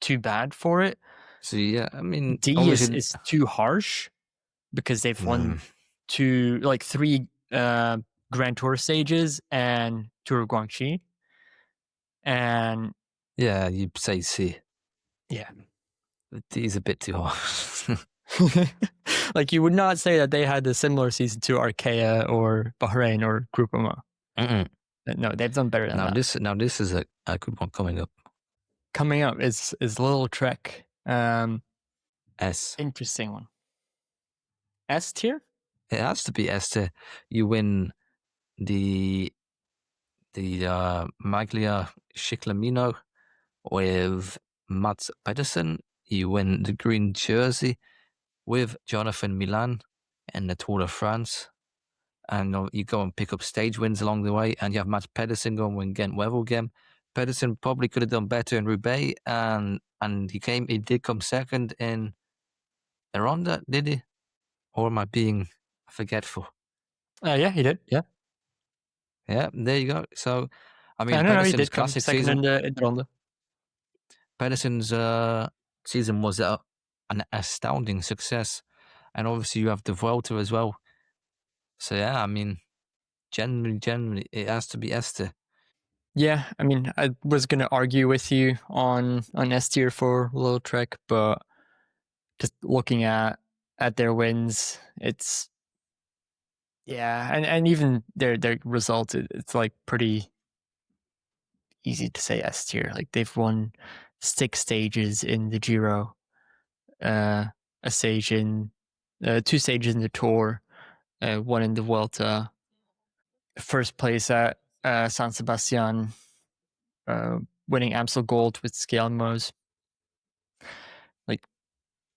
too bad for it. So yeah, I mean, D obviously, is too harsh because they've won 3 Grand Tour stages and Tour of Guangxi. And yeah, you'd say C. yeah. D is a bit too harsh. Like, you would not say that they had a similar season to Arkea or Bahrain or Groupama. No, they've done better than that. This is a good one coming up. Coming up is Lidl-Trek. S. Interesting one. S tier? It has to be S tier. You win the Maglia Ciclamino with Mats Pedersen. You win the green jersey with Jonathan Milan in the Tour de France. And you go and pick up stage wins along the way, and you have Mats Pedersen going win Gent-Wevelgem. Pedersen probably could have done better in Roubaix, and he did come second in the Ronda, did he? Or am I being forgetful? Yeah, he did. Yeah. Yeah, there you go. So, I mean, No, he Pedersen's did come classic second season. in the Ronda. Pedersen's season was an astounding success, and obviously you have the Vuelta as well. So yeah, I mean, generally, it has to be Esther. Yeah, I mean, I was going to argue with you on S tier for Lidl-Trek, but just looking at their wins, it's and even their results, it's like pretty easy to say S tier. Like, they've won 6 stages in the Giro, a stage in 2 stages in the Tour, 1 in the Vuelta, first place at San Sebastian, winning Amstel Gold with Scalmos. Like,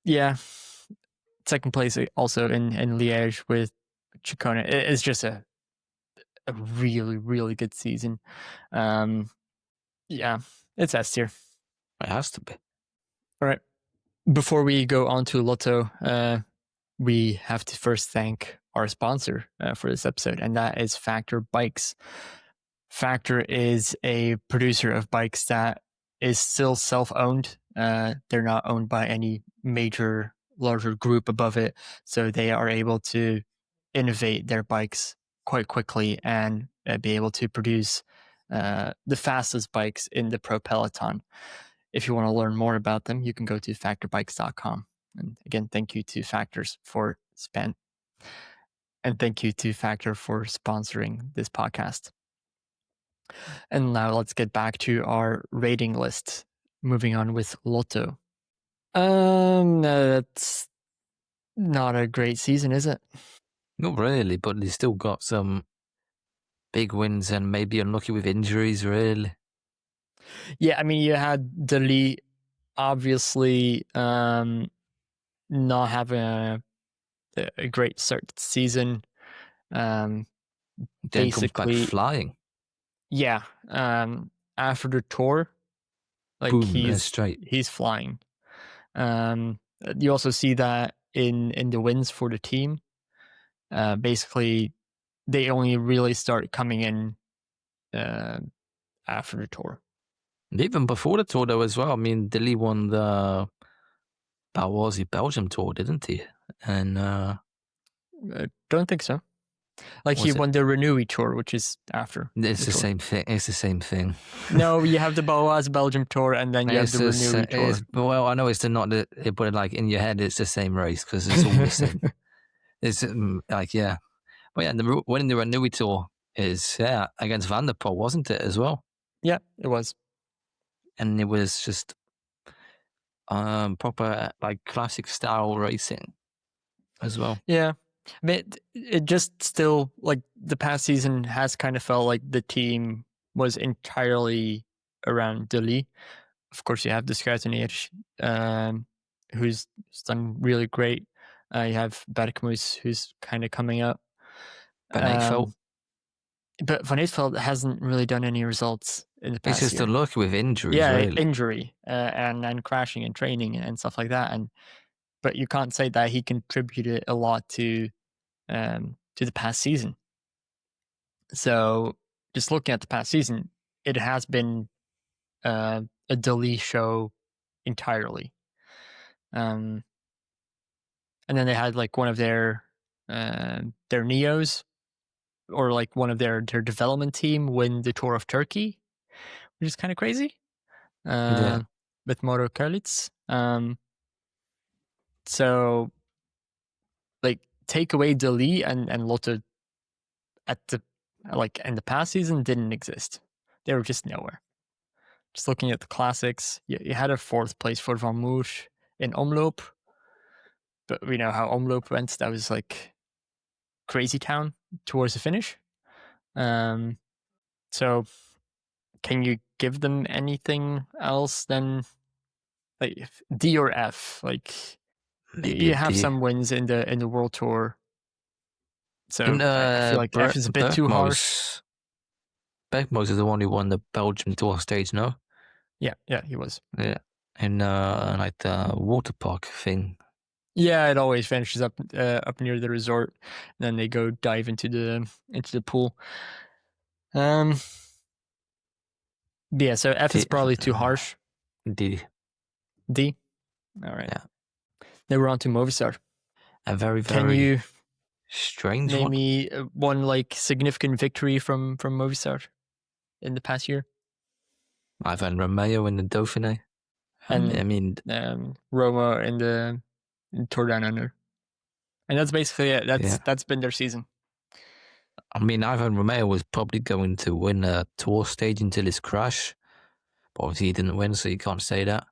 yeah, second place also in Liège with Chicone. It's just a really, really good season. Yeah, it's S tier. It has to be. All right. Before we go on to Lotto, we have to first thank our sponsor for this episode, and that is Factor Bikes. Factor is a producer of bikes that is still self-owned. They're not owned by any larger group above it, so they are able to innovate their bikes quite quickly and be able to produce the fastest bikes in the pro peloton. If you want to learn more about them, you can go to factorbikes.com. And again, thank you to Factors for and thank you to Factor for sponsoring this podcast. And now let's get back to our rating list. Moving on with Lotto. That's not a great season, is it? Not really, but they still got some big wins and maybe unlucky with injuries, really. Yeah, I mean, you had Delhi obviously not having a great start to the season. Then Basically, comes back flying. Yeah, after the tour, like Boom, he's flying. You also see that in the wins for the team. Basically, they only really start coming in after the tour. And even before the tour, though, as well. I mean, Dilly won the Belgium tour, didn't he? And I don't think so. Like he won the Renewy tour, which is after. It's the same thing. It's the same thing. No, you have the Baloise Belgium tour, and then you have the Renewy tour. Well, I know it's not the, but like in your head, it's the same race because it's all the same. It's like but yeah, winning the Renewy tour is against Van der Poel, wasn't it as well? Yeah, it was, and it was just proper like classic style racing as well. Yeah. I mean, it just still, like, the past season has kind of felt like the team was entirely around Delhi. Of course, you have Deceuninck, who's done really great. You have Bergmoes, who's kind of coming up. Van Eyckfeldt. But Van Eyckfeldt hasn't really done any results in the past year. It's just year. a look with injuries, really. Injury and crashing and training and stuff like that. But you can't say that he contributed a lot to the past season. So just looking at the past season, it has been a Delhi show entirely. And then they had like one of their Neos, or like one of their development team win the Tour of Turkey, which is kind of crazy. With Moro Kalic. So like take away Delhi and Lotto in the past season didn't exist. They were just nowhere. Just looking at the classics, you had a 4th place for Van Moer in Omloop, but we know how Omloop went. That was like crazy town towards the finish. So can you give them anything else than like D or F? Like maybe you have some wins in the World Tour. So I feel like F is a bit too harsh. Bergmoes is the one who won the Belgium Tour stage, no? Yeah, he was. Yeah, and like the water park thing. Yeah, it always finishes up near the resort. And then they go dive into the pool. Yeah, so F is probably too harsh. D. All right. Yeah. Then we're on to Movistar. A very, very Can you strange name me one like significant victory from Movistar in the past year? Ivan Romeo in the Dauphiné. And I mean, Roma in the Tour Down Under. And that's basically it. That's been their season. I mean, Ivan Romeo was probably going to win a tour stage until his crash. But obviously he didn't win, so you can't say that.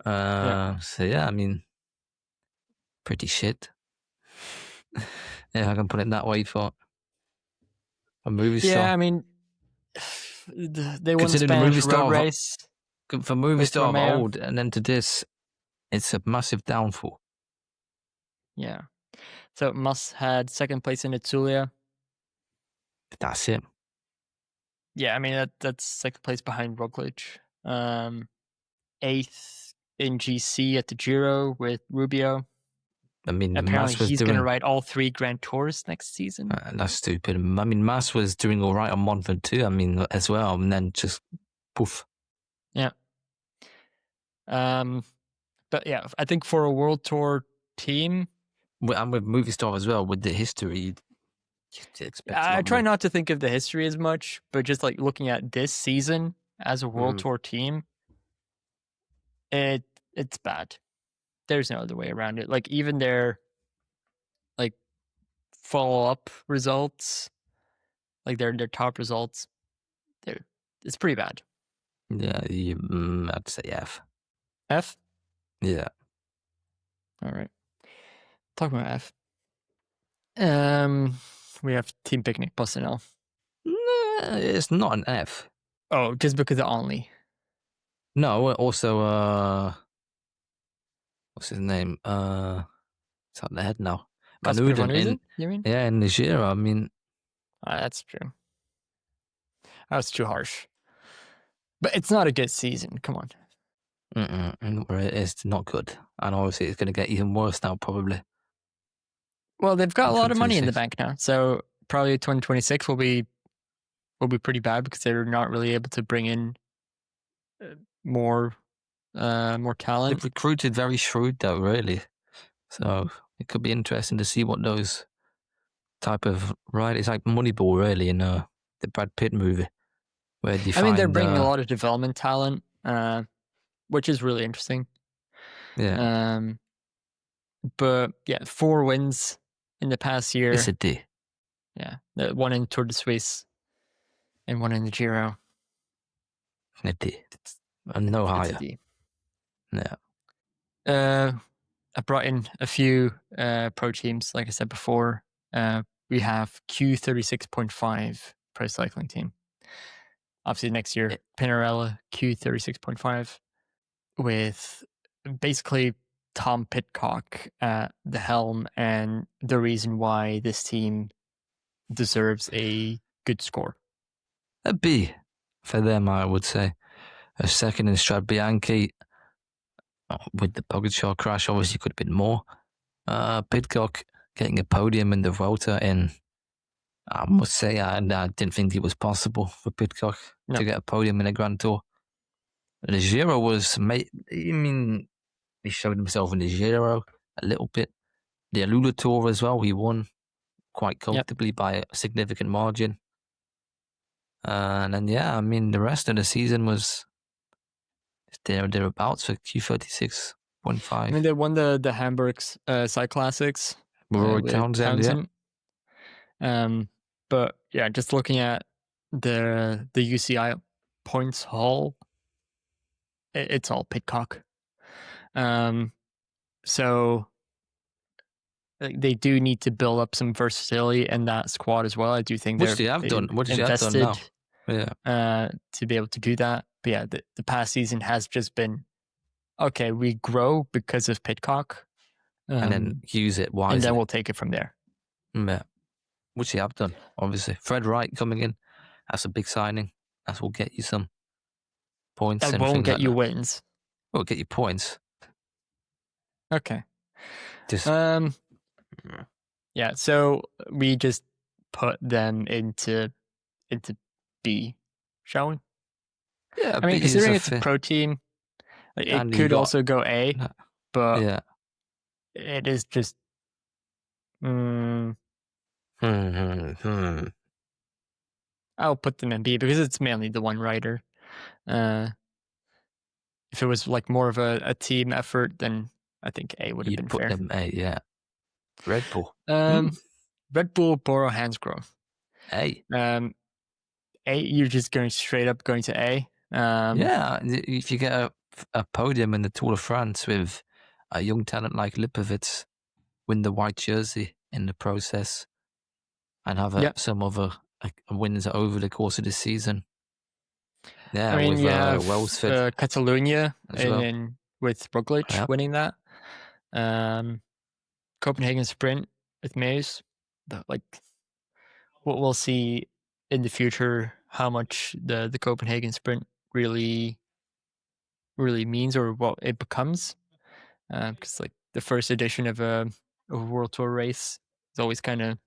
So yeah, I mean, pretty shit. Yeah, I can put it that way for a Movistar. Yeah, I mean, they won the Spanish road race. For Movistar of old, and then to this, it's a massive downfall. Yeah. So Mas had 2nd place in Etzulia. That's it. Yeah, I mean, that's 2nd place behind Roglic. 8th in GC at the Giro with Rubio. I mean, apparently he's going to ride all 3 Grand Tours next season. That's stupid. I mean, Mas was doing all right on Montfort too. I mean, as well, and then just poof. Yeah, But yeah, I think for a World Tour team, And with Movistar as well, with the history, you'd expect a I lot try more. not to think of the history as much, but just like looking at this season as a World Tour team, it's bad. There's no other way around it. Like even their like follow-up results, like their top results, it's pretty bad. Yeah, I'd say F. F? Yeah. All right. Talk about F. We have Team Picnic PostNL. It's not an F. Oh, just because of only. No, also, what's his name? It's out the head now. Casper Manuden van Uysen, you mean? Yeah, in Nigeria. I mean, That's true. That's too harsh. But it's not a good season. Come on. it's not good. And obviously, it's going to get even worse now, probably. Well, they've got a lot of money in the 2026. bank now, so probably 2026 will be pretty bad because they're not really able to bring in more talent. They've recruited very shrewd, though, really. So it could be interesting to see what those type of it's like Moneyball, really, in the Brad Pitt movie, where you I mean, they're find, bringing a lot of development talent, which is really interesting. yeah, But yeah, 4 wins in the past year. it's a D. Yeah, 1 in Tour de Suisse and 1 in the Giro. A D. And no higher. It's a D. Yeah. I brought in a few pro teams, like I said before. We have Q36.5 Pro Cycling team. Obviously, next year, Pinarello Q36.5 with basically Tom Pidcock at the helm, and the reason why this team deserves a good score. A B for them, I would say. A second in Strad Bianchi. With the Pogacar crash, obviously could have been more. Pidcock getting a podium in the Vuelta, and I must say I didn't think it was possible for Pidcock to get a podium in a Grand Tour. The Giro was, he showed himself in the Giro a little bit. The AlUla Tour as well, he won quite comfortably by a significant margin. And then, the rest of the season was thereabouts for Q36.5. I mean, they won the Hamburg Cycle Classics Roy Townsend, yeah. But yeah, just looking at the UCI points haul, it's all Pidcock. So they do need to build up some versatility in that squad as well. I do think which they have done. What they have done now? Yeah. To be able to do that. But yeah, the past season has just been okay. We grow because of Pidcock, and then use it wisely, and then we'll take it from there. Yeah, which they have done. Obviously, Fred Wright coming in. That's a big signing. That will get you some points. That won't get you wins. Will get you points. Okay. Yeah, so we just put them into B, shall we? Yeah, I mean, considering it's a pro team, it could also go A, but it is just. I'll put them in B because it's mainly the one rider. If it was like more of a team effort, then I think A would have been fair. You'd put them A, yeah. Red Bull. Red Bull, Bora, hansgrohe. A. A, you're just going straight up going to A. Yeah, if you get a podium in the Tour de France with a young talent like Lipovitz, win the white jersey in the process, and have some other wins over the course of the season. Yeah, I mean, with you have Welsford, Catalonia with Roglic winning that. Copenhagen Sprint with Mays. Like, we'll see in the future how much the Copenhagen Sprint really means or what it becomes. Because like the first edition of a World Tour race is always kind of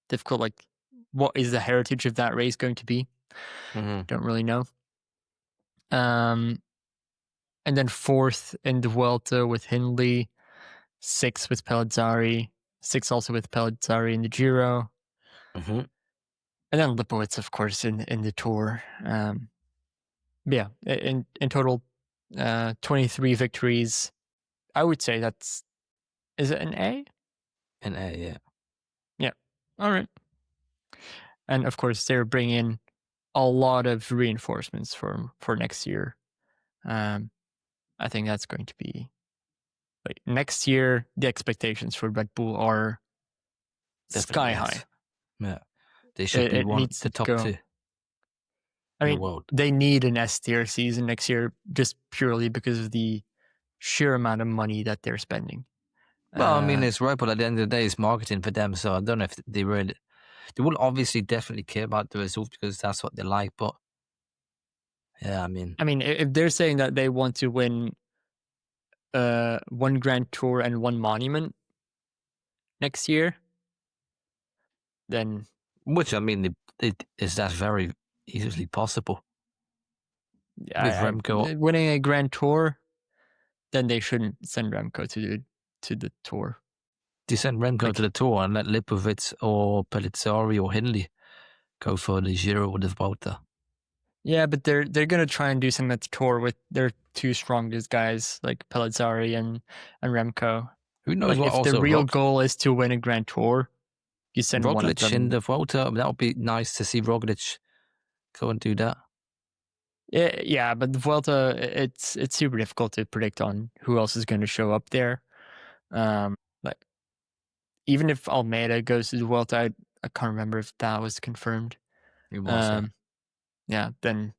difficult. Like, what is the heritage of that race going to be? Don't really know. And then 4th in the Vuelta with Hindley, 6th with Pellizzari, 6th also with Pellizzari in the Giro. Mm-hmm. And then Lipowitz, of course, in the Tour. Yeah, in total, 23 victories. I would say is it an A? An A, yeah. Yeah. All right. And of course, they're bringing a lot of reinforcements for next year. I think that's going to be next year. The expectations for Red Bull are Definitely sky high. Yeah, they should be the top two. I mean, the world. They need an S tier season next year just purely because of the sheer amount of money that they're spending. Well, I mean, it's right, but at the end of the day, it's marketing for them. So I don't know if they will obviously definitely care about the results because that's what they like. But yeah, I mean, if they're saying that they want to win 1 Grand Tour and 1 Monument next year, then which I mean, is that very easily possible? With Remco winning a Grand Tour, then they shouldn't send Remco to the Tour. They send Remco to the Tour and let Lipowitz or Pellizzari or Hindley go for the Giro or the Vuelta. Yeah, but they're going to try and do something at the Tour with their 2 strongest guys like Pellizzari and Remco. Who knows what if also the real goal is to win a Grand Tour, you send Roglic one of them. in the Vuelta. That would be nice to see Roglic go and do that. Yeah, but the Vuelta, it's super difficult to predict on who else is going to show up there. Even if Almeida goes to the Vuelta, I can't remember if that was confirmed. It was. Yeah, then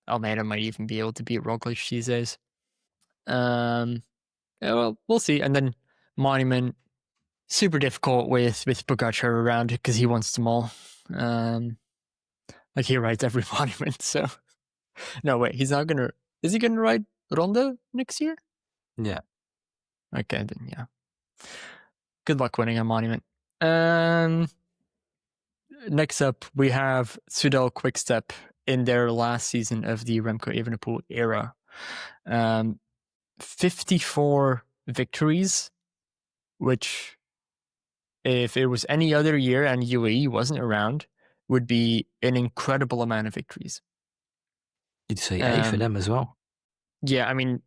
Almeida might even be able to beat Roglic these days. Yeah, well, we'll see. And then Monument, super difficult with Pogacar around because he wants them all. He rides every Monument. So no, wait, he's not gonna. Is he gonna ride Ronde next year? Yeah. Okay, then yeah. Good luck winning a Monument. Next up, we have Soudal Quick-Step in their last season of the Remco Evenepoel era. 54 victories, which, if it was any other year and UAE wasn't around, would be an incredible amount of victories. You'd say A for them as well. Yeah, I mean,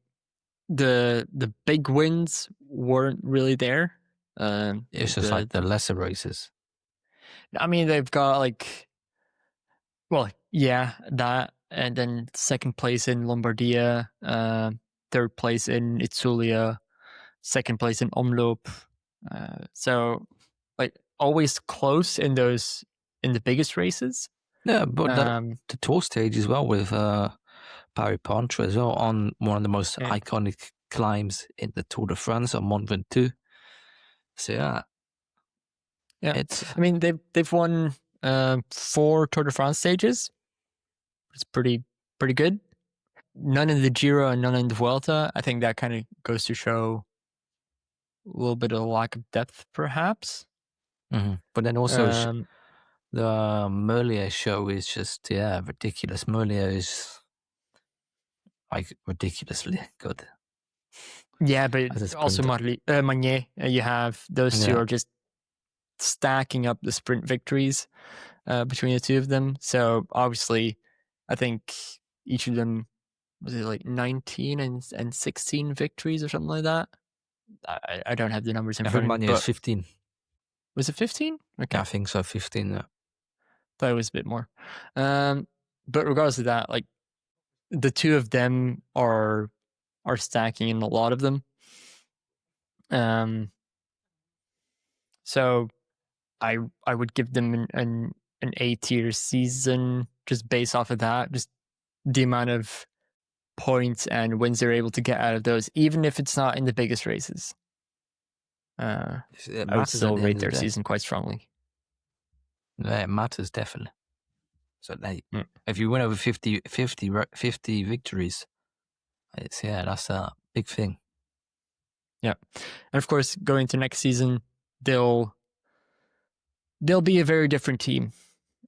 the big wins weren't really there. It's just like the lesser races. I mean, they've got that, and then 2nd place in Lombardia, 3rd place in Itzulia, 2nd place in Omloop. So, always close in the biggest races. Yeah, but the Tour stage as well with Paris-Pontre as well on one of the most iconic climbs in the Tour de France on Mont Ventoux. So yeah. I mean, they've won 4 Tour de France stages. It's pretty good. None in the Giro and none in the Vuelta. I think that kind of goes to show a little bit of a lack of depth, perhaps. Mm-hmm. But then also the Merlier show is just ridiculous. Merlier is ridiculously good. Yeah, but also Magnier, you have those two are just stacking up the sprint victories between the two of them. So obviously, I think each of them was it 19 and 16 victories or something like that. I don't have the numbers in front of me. Magnier is 15. Was it 15? Okay, I think so. 15. Yeah. Thought it was a bit more. But regardless of that, the two of them are stacking in a lot of them. So I would give them an A tier season just based off of that, just the amount of points and wins they're able to get out of those, even if it's not in the biggest races. I would still rate their season quite strongly. Yeah, it matters definitely. So if you win over 50 victories, that's a big thing. Yeah, and of course, going into next season, they'll be a very different team.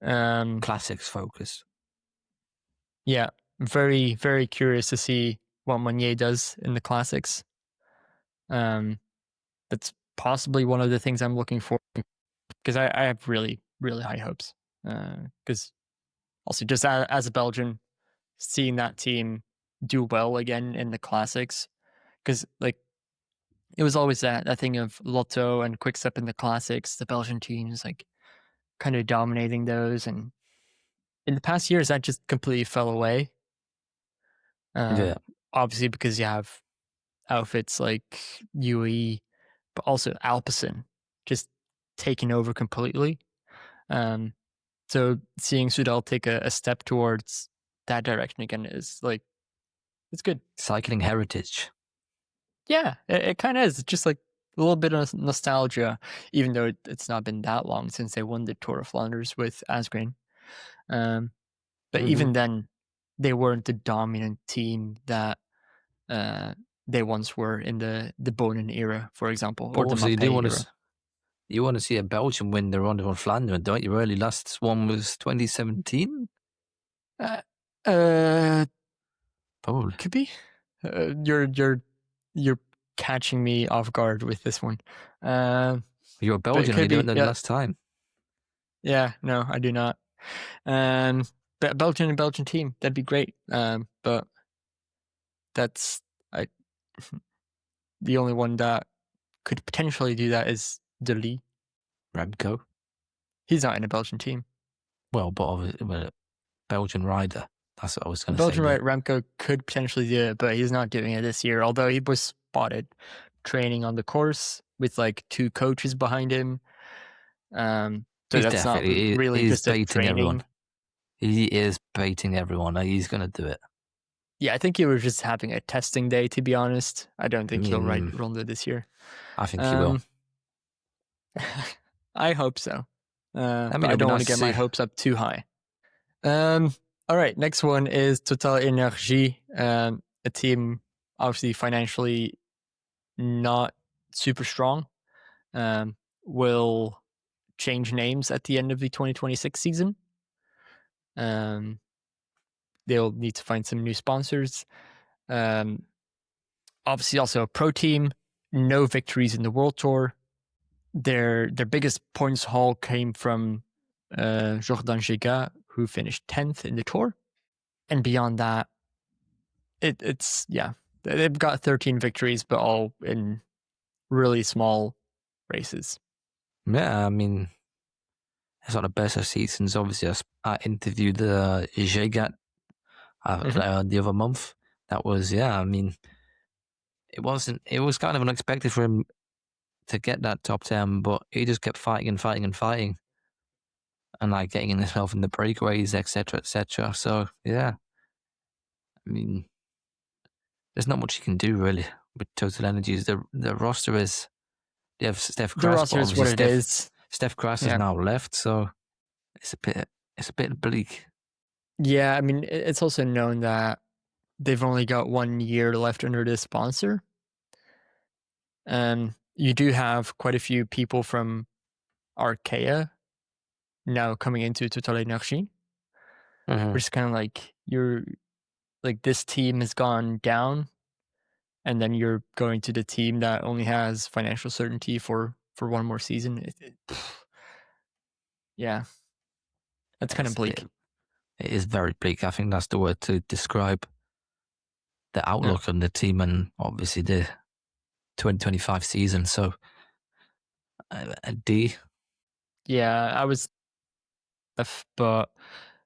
Classics focused. Yeah, very, very curious to see what Meunier does in the classics. That's possibly one of the things I'm looking for, because I have really, really high hopes. Because also just as a Belgian, seeing that team do well again in the classics, because like it was always that thing of Lotto and Quick-Step in the classics, the Belgian teams like kind of dominating those, and in the past years that just completely fell away. Obviously because you have outfits like UAE, but also Alpecin just taking over completely. So seeing Soudal take a step towards that direction again is like, it's good. Cycling heritage. Yeah, it kind of is. It's just like a little bit of nostalgia, even though it's not been that long since they won the Tour of Flanders with Asgreen. But even then, they weren't the dominant team that they once were in the Bonin era, for example, But or the also, Mappé you want to see a Belgian win the Ronde van Vlaanderen, don't you? Really, last one was 2017. Probably could be. You're catching me off guard with this one. You're a Belgian, and you don't know the last time. Yeah, no, I do not. Belgian team, that'd be great. But that's the only one that could potentially do that is De Lee. Remco. He's not in a Belgian team. Well, but a Belgian rider. That's what I was going to say. Belgian rider Remco could potentially do it, but he's not doing it this year. Although he was spotted training on the course with like 2 coaches behind him. So he's that's not really just a training. Everyone. He is baiting everyone. He's going to do it. Yeah, I think he was just having a testing day, to be honest. I don't think he'll ride Ronde this year. I think he will. I hope so. I don't want to get my hopes up too high. All right, next one is Total Energie, a team obviously financially not super strong. Will change names at the end of the 2026 season. They'll need to find some new sponsors. Obviously also a pro team, no victories in the World Tour. Their biggest points haul came from Jordan Jayco, who finished 10th in the Tour. And beyond that, they've got 13 victories, but all in really small races. Yeah, I mean, it's not the best of seasons. Obviously, I interviewed Jayco the other month. That was, I mean, it was kind of unexpected for him to get that top 10, but he just kept fighting and fighting and fighting, and like getting himself in the breakaways, etc., etc. So yeah, I mean, there's not much you can do really with Total Energies. The roster is, they have Steph Kras. The roster is what it is. Steph Kras is now left, so it's a bit bleak. Yeah, I mean, it's also known that they've only got 1 year left under this sponsor. You do have quite a few people from Arkea now coming into Total Energie. Which is kind of like, you're like, this team has gone down, and then you're going to the team that only has financial certainty for 1 more season. Yeah, that's kind of bleak. It is very bleak. I think that's the word to describe the outlook on the team, and obviously the 2025 season. So a D. Yeah, I was F, but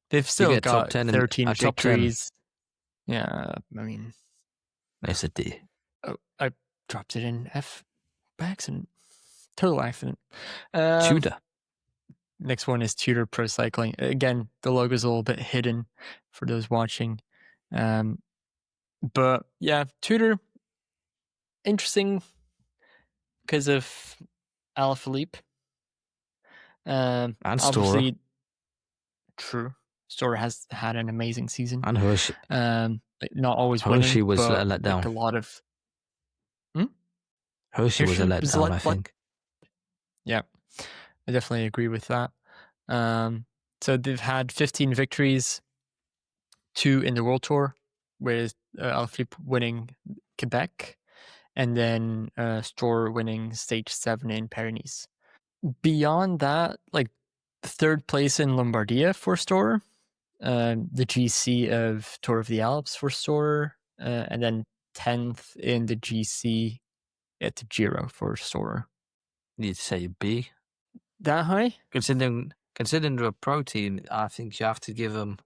they've still got 13 victories. Yeah, I mean, it's a D. Oh, I dropped it in F by accident. Total accident. Tudor. Next one is Tudor Pro Cycling. Again, the logo's a little bit hidden for those watching. But yeah, Tudor, interesting because of Alaphilippe. And obviously, true. Stora has had an amazing season. And Hershey. Not always winning. Hershey was let down. Like a lot of... Hershey was a letdown, I think. Yeah, I definitely agree with that. So they've had 15 victories. 2 in the World Tour, with Alaphilippe winning Quebec, and then Stroll winning stage 7 in Paris. Beyond that, like 3rd place in Lombardia for Stroll, the GC of Tour of the Alps for Stroll, and then 10th in the GC at the Giro for Stroll. You'd say B. That high? Considering they're a pro team, I think you have to give them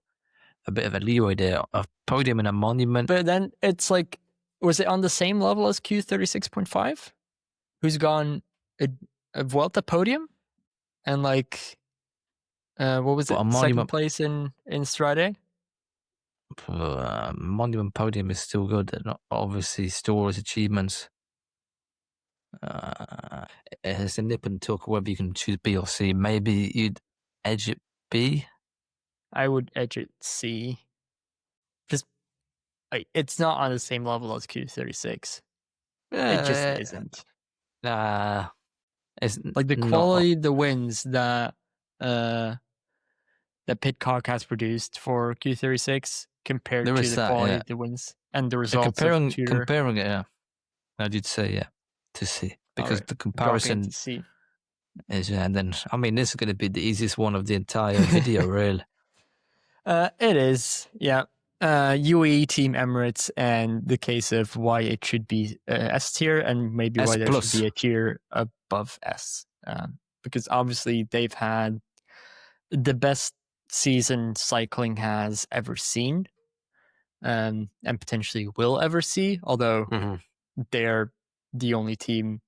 a bit of a leeway there. A podium and a monument. But then it's like, was it on the same level as Q36.5? Who's gone a Vuelta podium? And like, what was it? Second place in Strade? Monument podium is still good. Not obviously Store's achievements. It's a nip and tuck whether you can choose B or C. Maybe you'd edge it B. I would edge it C. Just it's not on the same level as Q36. It just isn't. It's like the quality of the wins that Pidcock has produced for Q36 compared to the quality of the wins and the results. Comparing it, yeah, I did say to C, because the comparison is and then I mean this is going to be the easiest one of the entire video, really. It is, yeah. UAE Team Emirates, and the case of why it should be S tier, and maybe why there should be a tier above S. Because obviously they've had the best season cycling has ever seen, and potentially will ever see, although they're the only team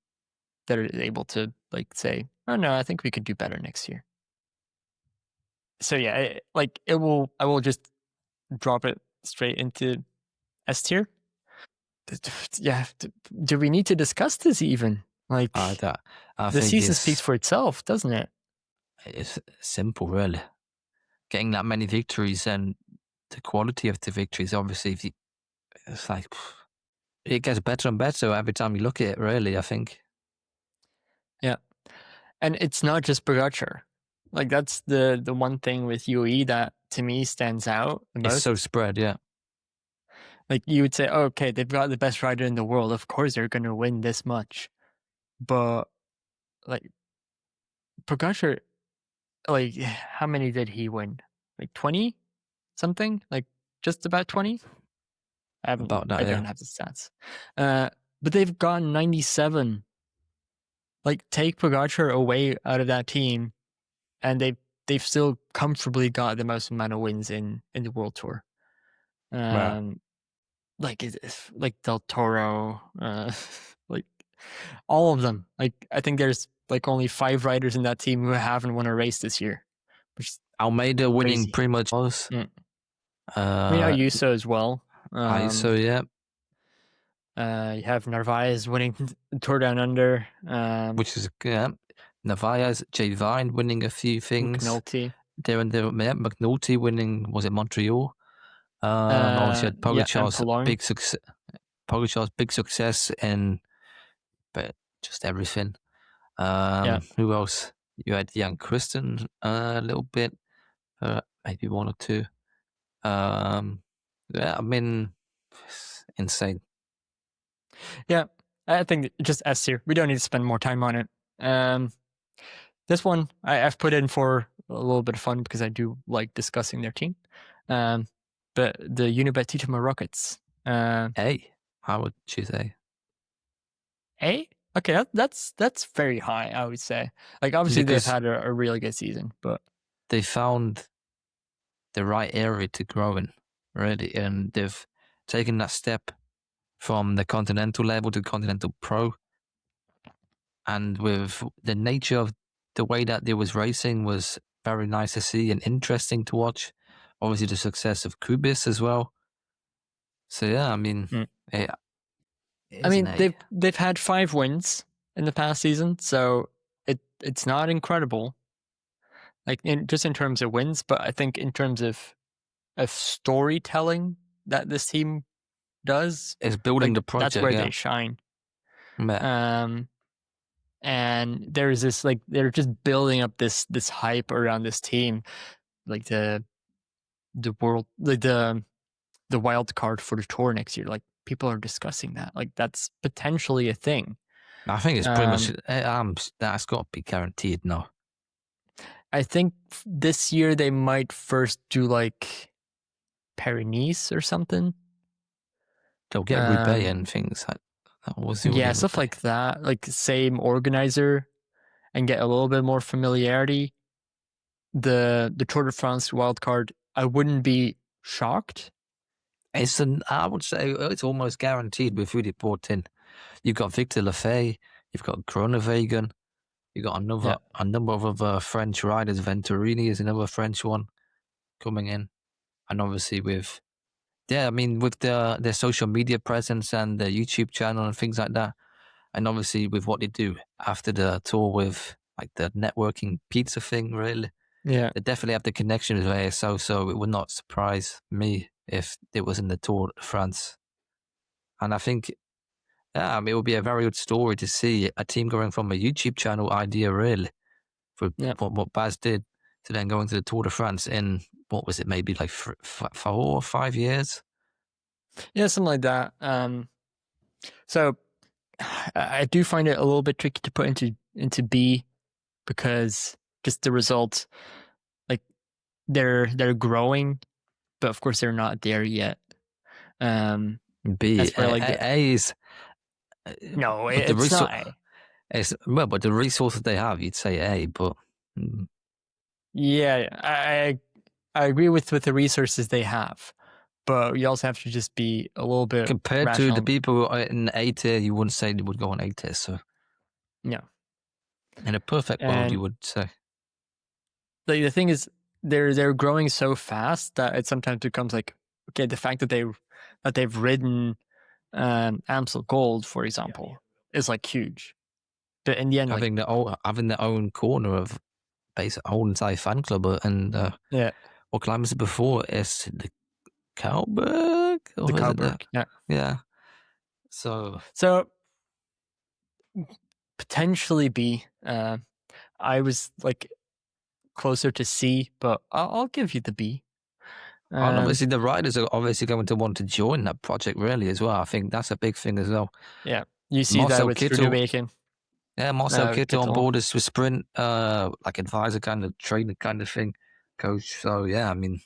that are able to like say, oh no, I think we could do better next year. So yeah, I will just drop it straight into S tier. Yeah, do we need to discuss this even? Like, the season speaks for itself, doesn't it? It's simple, really. Getting that many victories and the quality of the victories, obviously, it's like it gets better and better every time you look at it, really, I think. Yeah. And it's not just Pogačar. Like, that's the one thing with UAE that, to me, stands out the most. It's so spread, yeah. Like, you would say, oh, okay, they've got the best rider in the world. Of course they're going to win this much. But, like, Pogačar, like, how many did he win? Like, 20 something? Like, just about 20? I don't have the stats. But they've gone 97. Like, take Pogačar away out of that team, and they've still comfortably got the most amount of wins in the World Tour. Like Del Toro, like all of them. Like, I think there's like only 5 riders in that team who haven't won a race this year. Almeida winning pretty much was. I mean, Ayuso as well. Ayuso, yeah. You have Narvaez winning Tour Down Under, which is Narvaez, Jay Vine winning a few things. McNulty. McNulty winning, was it Montreal? Obviously had Pogačar's big success. Pogačar's big success in, but just everything. Who else? You had Jan Kristen a little bit, maybe 1 or 2. I mean, it's insane. Yeah, I think just S tier. We don't need to spend more time on it. This one I've put in for a little bit of fun because I do like discussing their team. But the Unibet Tietema Rockets. A. How would you say? A? Okay, that's very high, I would say. Like, obviously they've had a really good season, but they found the right area to grow in, really, and they've taken that step from the continental level to continental pro, and with the nature of the way that they was racing was very nice to see and interesting to watch. Obviously, the success of Cubis as well. So yeah, I mean, they've had 5 wins in the past season, so it's not incredible. Like, in terms of wins, but I think in terms of storytelling that this team does, is building the project. That's where they shine. Yeah. And there's this, like, they're just building up this hype around this team, like the world, like the the wild card for the Tour next year. Like, people are discussing that. Like, that's potentially a thing. I think it's pretty much that's got to be guaranteed now. I think this year they might first do like Paris-Nice or something. They'll get Roubaix and things like that. Stuff like that. Like same organizer and get a little bit more familiarity. The Tour de France wildcard, I wouldn't be shocked. I would say it's almost guaranteed with who they brought in. You've got Victor Lefebvre, you've got Groenewegen, you've got a number of other French riders. Venturini is another French one coming in. And obviously with their social media presence and their YouTube channel and things like that. And obviously with what they do after the tour with like the networking pizza thing, really. Yeah. They definitely have the connection with ASO, so it would not surprise me if it was in the Tour de France. And I think, it would be a very good story to see a team going from a YouTube channel idea, really, for what Baz did, to then go into the Tour de France in, what was it, maybe like 4 or 5 years? Yeah, something like that. So I do find it a little bit tricky to put into B, because just the results, like they're growing, but of course they're not there yet. B, A is no, it's not A. But the resources they have, you'd say A, but yeah, I agree with the resources they have, but you also have to just be a little bit compared rational. to the people who are in A tier, you wouldn't say they would go on A tier. So yeah, in a perfect world, you would say. The thing is, they're growing so fast that it sometimes becomes like, okay, the fact that they've ridden Amstel Gold, for example, is like huge. But in the end, having their own corner of basically whole entire fan club, and what climb was it before? Is the Cowberg? The Cowberg, yeah. So potentially B. I was like closer to C, but I'll give you the B. And obviously the riders are obviously going to want to join that project really as well. I think that's a big thing as well. Yeah, you see Marcel that with Groenewegen. Yeah, Marcel Kittel on board as with Sprint, like advisor kind of trainer kind of thing, coach. So yeah, I mean,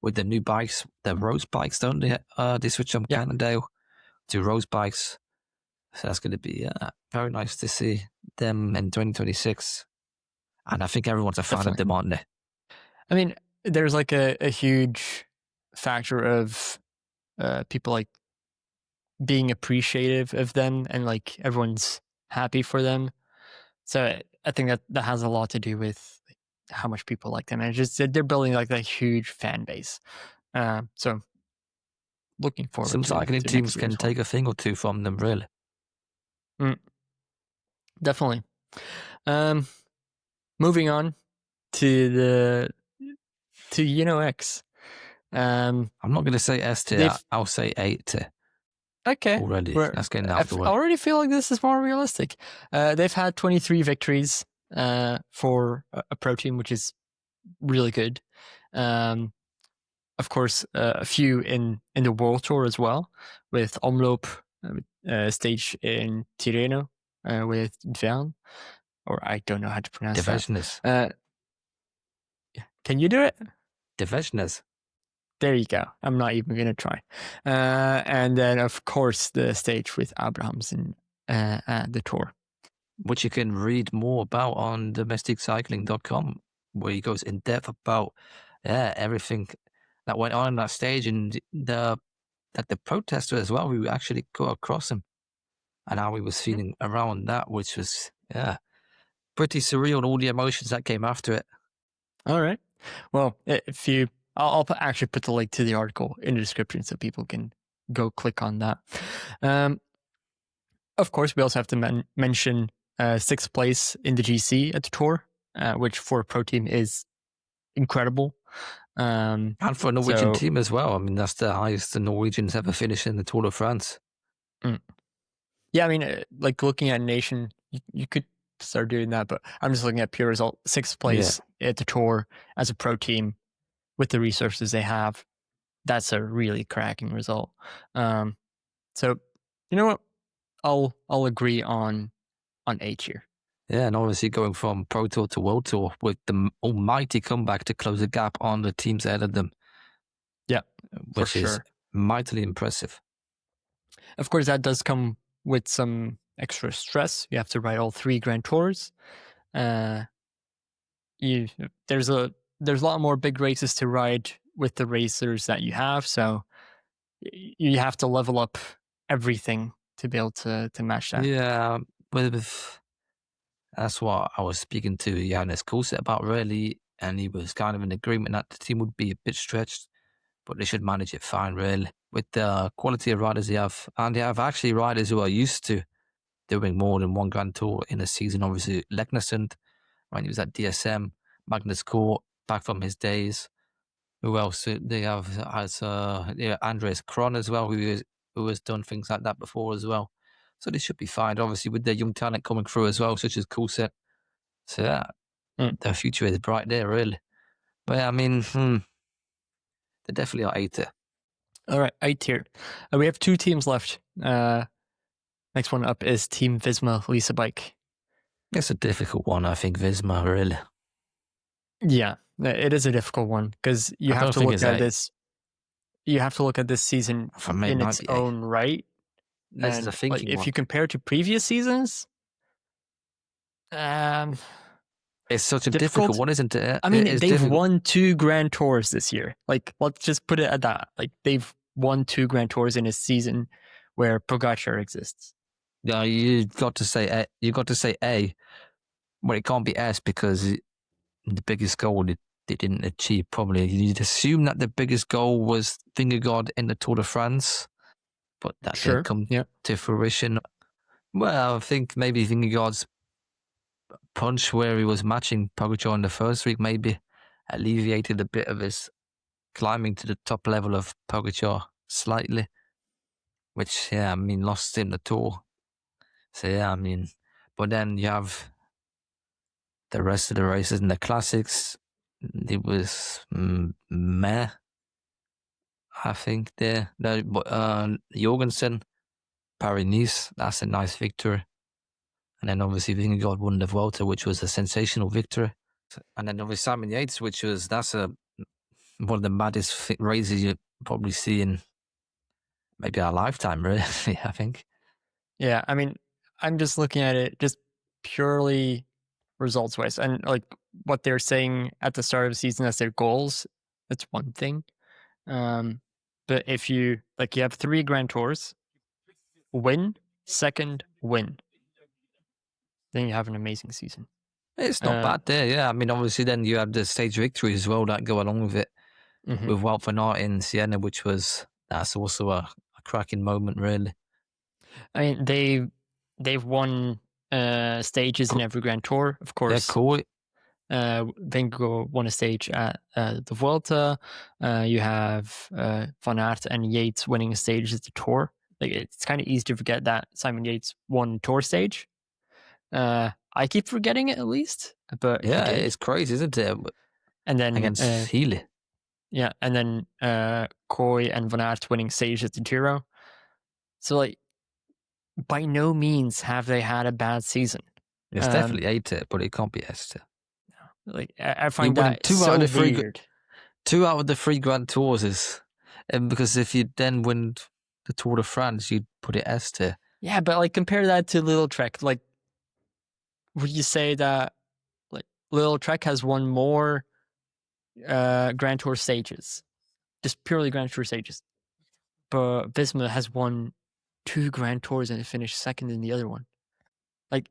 with the new bikes, the Rose bikes, don't they? They switch from Cannondale to Rose bikes. So that's going to be very nice to see them in 2026. And I think everyone's a fan of them, aren't they? I mean, there's like a huge factor of people like being appreciative of them, and like everyone's happy for them. So I think that has a lot to do with how much people like them, and just they're building like that huge fan base. So looking forward. Some cycling teams can take a thing or two from them, really. Definitely. Moving on to UNOX. I'm not going to say S tier. I'll say 8 tier. Okay. Already, that's getting out of the way. I already feel like this is more realistic. They've had 23 victories for a pro team, which is really good. Of course, a few in the World Tour as well, with Omloop stage in Tirreno with Dvern, or I don't know how to pronounce that. Can you do it? Divisioners. There you go. I'm not even going to try. And then, of course, the stage with Abrahamsen at the Tour. Which you can read more about on domestiquecycling.com, where he goes in depth about everything that went on that stage, and the protester as well, who actually got across him, and how he was feeling around that, which was, pretty surreal, all the emotions that came after it. All right. Well, if you... I'll actually put the link to the article in the description so people can go click on that. Of course, we also have to mention 6th place in the GC at the Tour, which for a pro team is incredible. And for a Norwegian team as well. I mean, that's the highest the Norwegians ever finished in the Tour de France. Yeah, I mean, like looking at Nation, you could start doing that, but I'm just looking at pure result. 6th place at the Tour as a pro team, with the resources they have. that's a really cracking result. So you know what? I'll agree on H here. Yeah, and obviously going from Pro Tour to World Tour with the almighty comeback to close the gap on the teams ahead of them. Yeah, which is mightily impressive. Of course, that does come with some extra stress. You have to ride all 3 Grand Tours. There's a lot more big races to ride with the racers that you have, so you have to level up everything to be able to match that. Yeah, that's what I was speaking to Johannes Coulthard about, really, and he was kind of in agreement that the team would be a bit stretched, but they should manage it fine, really, with the quality of riders they have. And they have actually riders who are used to doing more than 1 Grand Tour in a season. Obviously, Leknesund, when he was at DSM, Magnus Kort, back from his days. Who else they have? As Andreas Kron as well, who has done things like that before as well. So they should be fine. Obviously, with their young talent coming through as well, such as Coulthard. So yeah, their future is bright there, really. But yeah, I mean, they definitely are 8 tier. All right, 8 tier. We have 2 teams left. Next one up is Team Visma Lease a Bike. It's a difficult one, I think, Visma, really. Yeah, it is a difficult one because you have to look at this. You have to look at this season in its own right. That's the thinking. If you compare to previous seasons, it's such a difficult one, isn't it? I mean, they've won 2 Grand Tours this year. Like, let's just put it at that. Like, they've won 2 Grand Tours in a season where Pogacar exists. Yeah, you got to say A. Well, it can't be S because the biggest goal they didn't achieve. Probably you'd assume that the biggest goal was Vingegaard in the Tour de France, but that didn't come to fruition. Well, I think maybe Vingegaard's punch where he was matching Pogacar in the first week maybe alleviated a bit of his climbing to the top level of Pogacar slightly, which lost him the Tour. So but then you have the rest of the races in the classics. It was meh, I think. There, but Jorgensen, Paris-Nice, that's a nice victory. And then obviously Vingegaard won the Vuelta, which was a sensational victory. And then obviously Simon Yates, that's one of the maddest races you probably see in maybe our lifetime, really, I think. Yeah, I mean, I'm just looking at it just purely results-wise. And like what they're saying at the start of the season as their goals, that's one thing. But if you have 3 Grand Tours, win, second, win, then you have an amazing season. It's not bad there, yeah. I mean, obviously then you have the stage victories as well that go along with it. With Wout van Aert in Siena, that's also a cracking moment, really. I mean, they've won stages in every Grand Tour, of course. Yeah, cool. Vingegaard won a stage at the Vuelta. You have Van Aert and Yates winning a stage at the Tour. Like, it's kind of easy to forget that Simon Yates won Tour stage. I keep forgetting it at least, but yeah, it's crazy, isn't it? And then against Healy. Yeah, and then Koy and Van Aert winning stage at the Giro. So, like, by no means have they had a bad season. It's definitely A tier, but it can't be S tier. Like, I find that so weird. 2 out of the 3 Grand Tours is, because if you then win the Tour de France, you'd put it S tier. Yeah, but like compare that to Lidl-Trek. Like, would you say that like Lidl-Trek has won more Grand Tour stages, just purely Grand Tour stages, but Visma has won 2 Grand Tours and finished second in the other one? Like,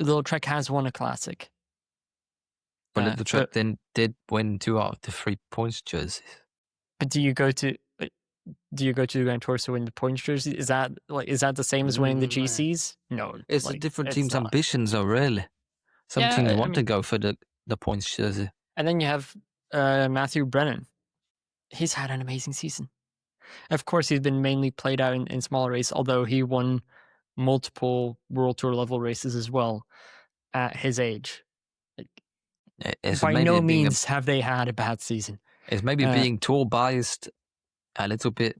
Lidl-Trek has won a classic. But Lidl-Trek then did win 2 out of the 3 points jerseys. But do you go to the Grand Tour to win the points jersey? Is that the same as winning the GCs? No, it's a different team's ambitions, though. Really, some teams want to go for the points jersey. And then you have Matthew Brennan. He's had an amazing season. Of course, he's been mainly played out in smaller races, although he won multiple World Tour level races as well at his age. By no means have they had a bad season. It's maybe being tour biased a little bit.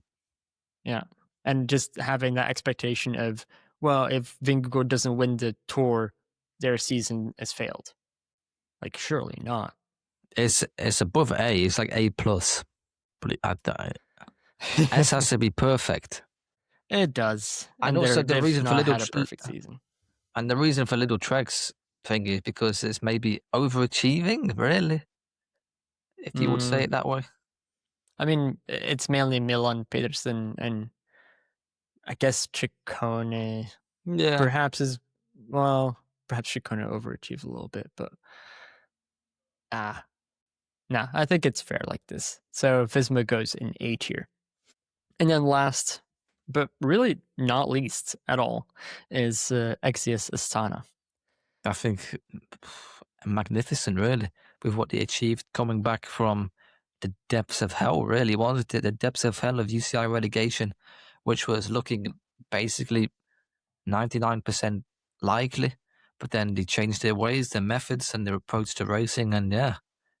Yeah. And just having that expectation of, well, if Vingegaard doesn't win the Tour, their season has failed. Like, surely not. It's above A. It's like A plus. But S has to be perfect. It does. And also the reason for had a perfect season. And the reason for Lidl-Trek's thing is because it's maybe overachieving, really, if you would say it that way. I mean, it's mainly Milan, Pedersen, and I guess Ciccone. Yeah. Perhaps Ciccone overachieved a little bit, but nah, I think it's fair like this. So Visma goes in A tier. And then last, but really not least at all, is XDS Astana. I think magnificent, really, with what they achieved coming back from the depths of hell, really, wasn't it? The depths of hell of UCI relegation, which was looking basically 99% likely, but then they changed their ways, their methods, and their approach to racing, and yeah,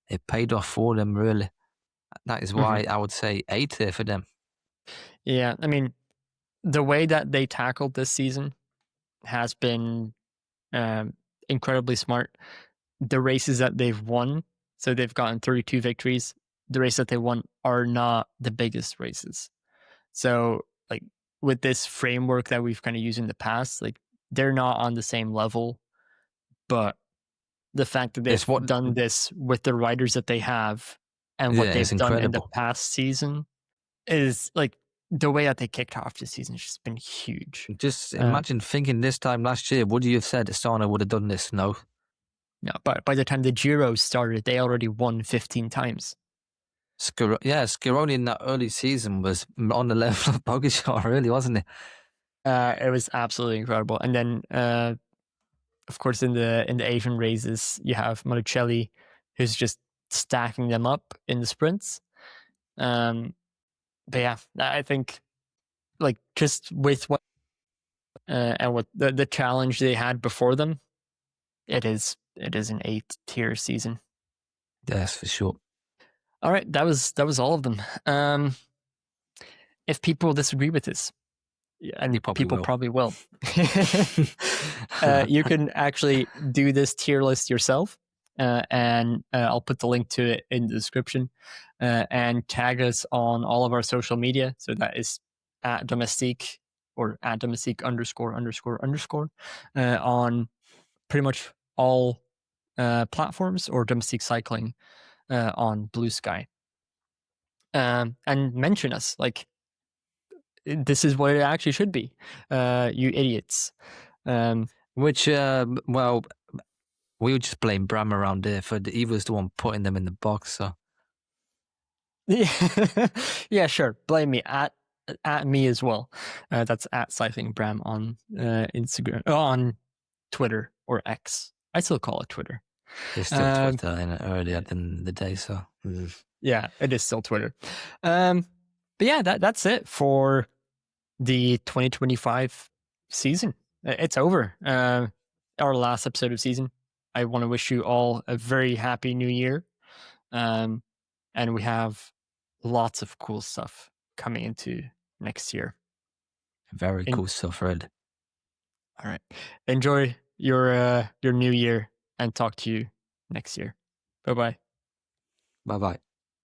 it paid off for them, really. That is why I would say A tier for them. Yeah, I mean, the way that they tackled this season has been incredibly smart. The races that they've won, so they've gotten 32 victories. The races that they won are not the biggest races. So, like, with this framework that we've kind of used in the past, like, they're not on the same level, but the fact that they've done this with the riders that they have and what they've done in the past season is, like, the way that they kicked off this season has just been huge. Just imagine thinking this time last year, would you have said Astana would have done this? No. No, but by the time the Giro started, they already won 15 times. Scaroni in that early season was on the level of Pogacar, really, wasn't it? It was absolutely incredible. And then, of course, in the Asian races, you have Monicelli, who's just stacking them up in the sprints. But yeah, I think, like, just with what and what the challenge they had before them, it is an 8 tier season. Yes, for sure. All right, that was all of them. If people disagree with this, and people probably will, you can actually do this tier list yourself, and I'll put the link to it in the description, and tag us on all of our social media. So that is at Domestique or at Domestique ___ on pretty much all platforms, or Domestique Cycling on Blue Sky, and mention us. Like, this is what it actually should be, you idiots. Which, well, we would just blame Bram around there for he was the one putting them in the box. So yeah, sure, blame me at me as well. That's at Cycling Bram on Instagram, on Twitter or X. I still call it Twitter. It's still Twitter early at the end of the day, so yeah, it is still Twitter. But yeah, that's it for the 2025 season. It's over. Our last episode of season. I want to wish you all a very happy new year. And we have lots of cool stuff coming into next year. Very cool stuff, Red. All right. Enjoy your new year, and talk to you next year. Bye-bye. Bye-bye.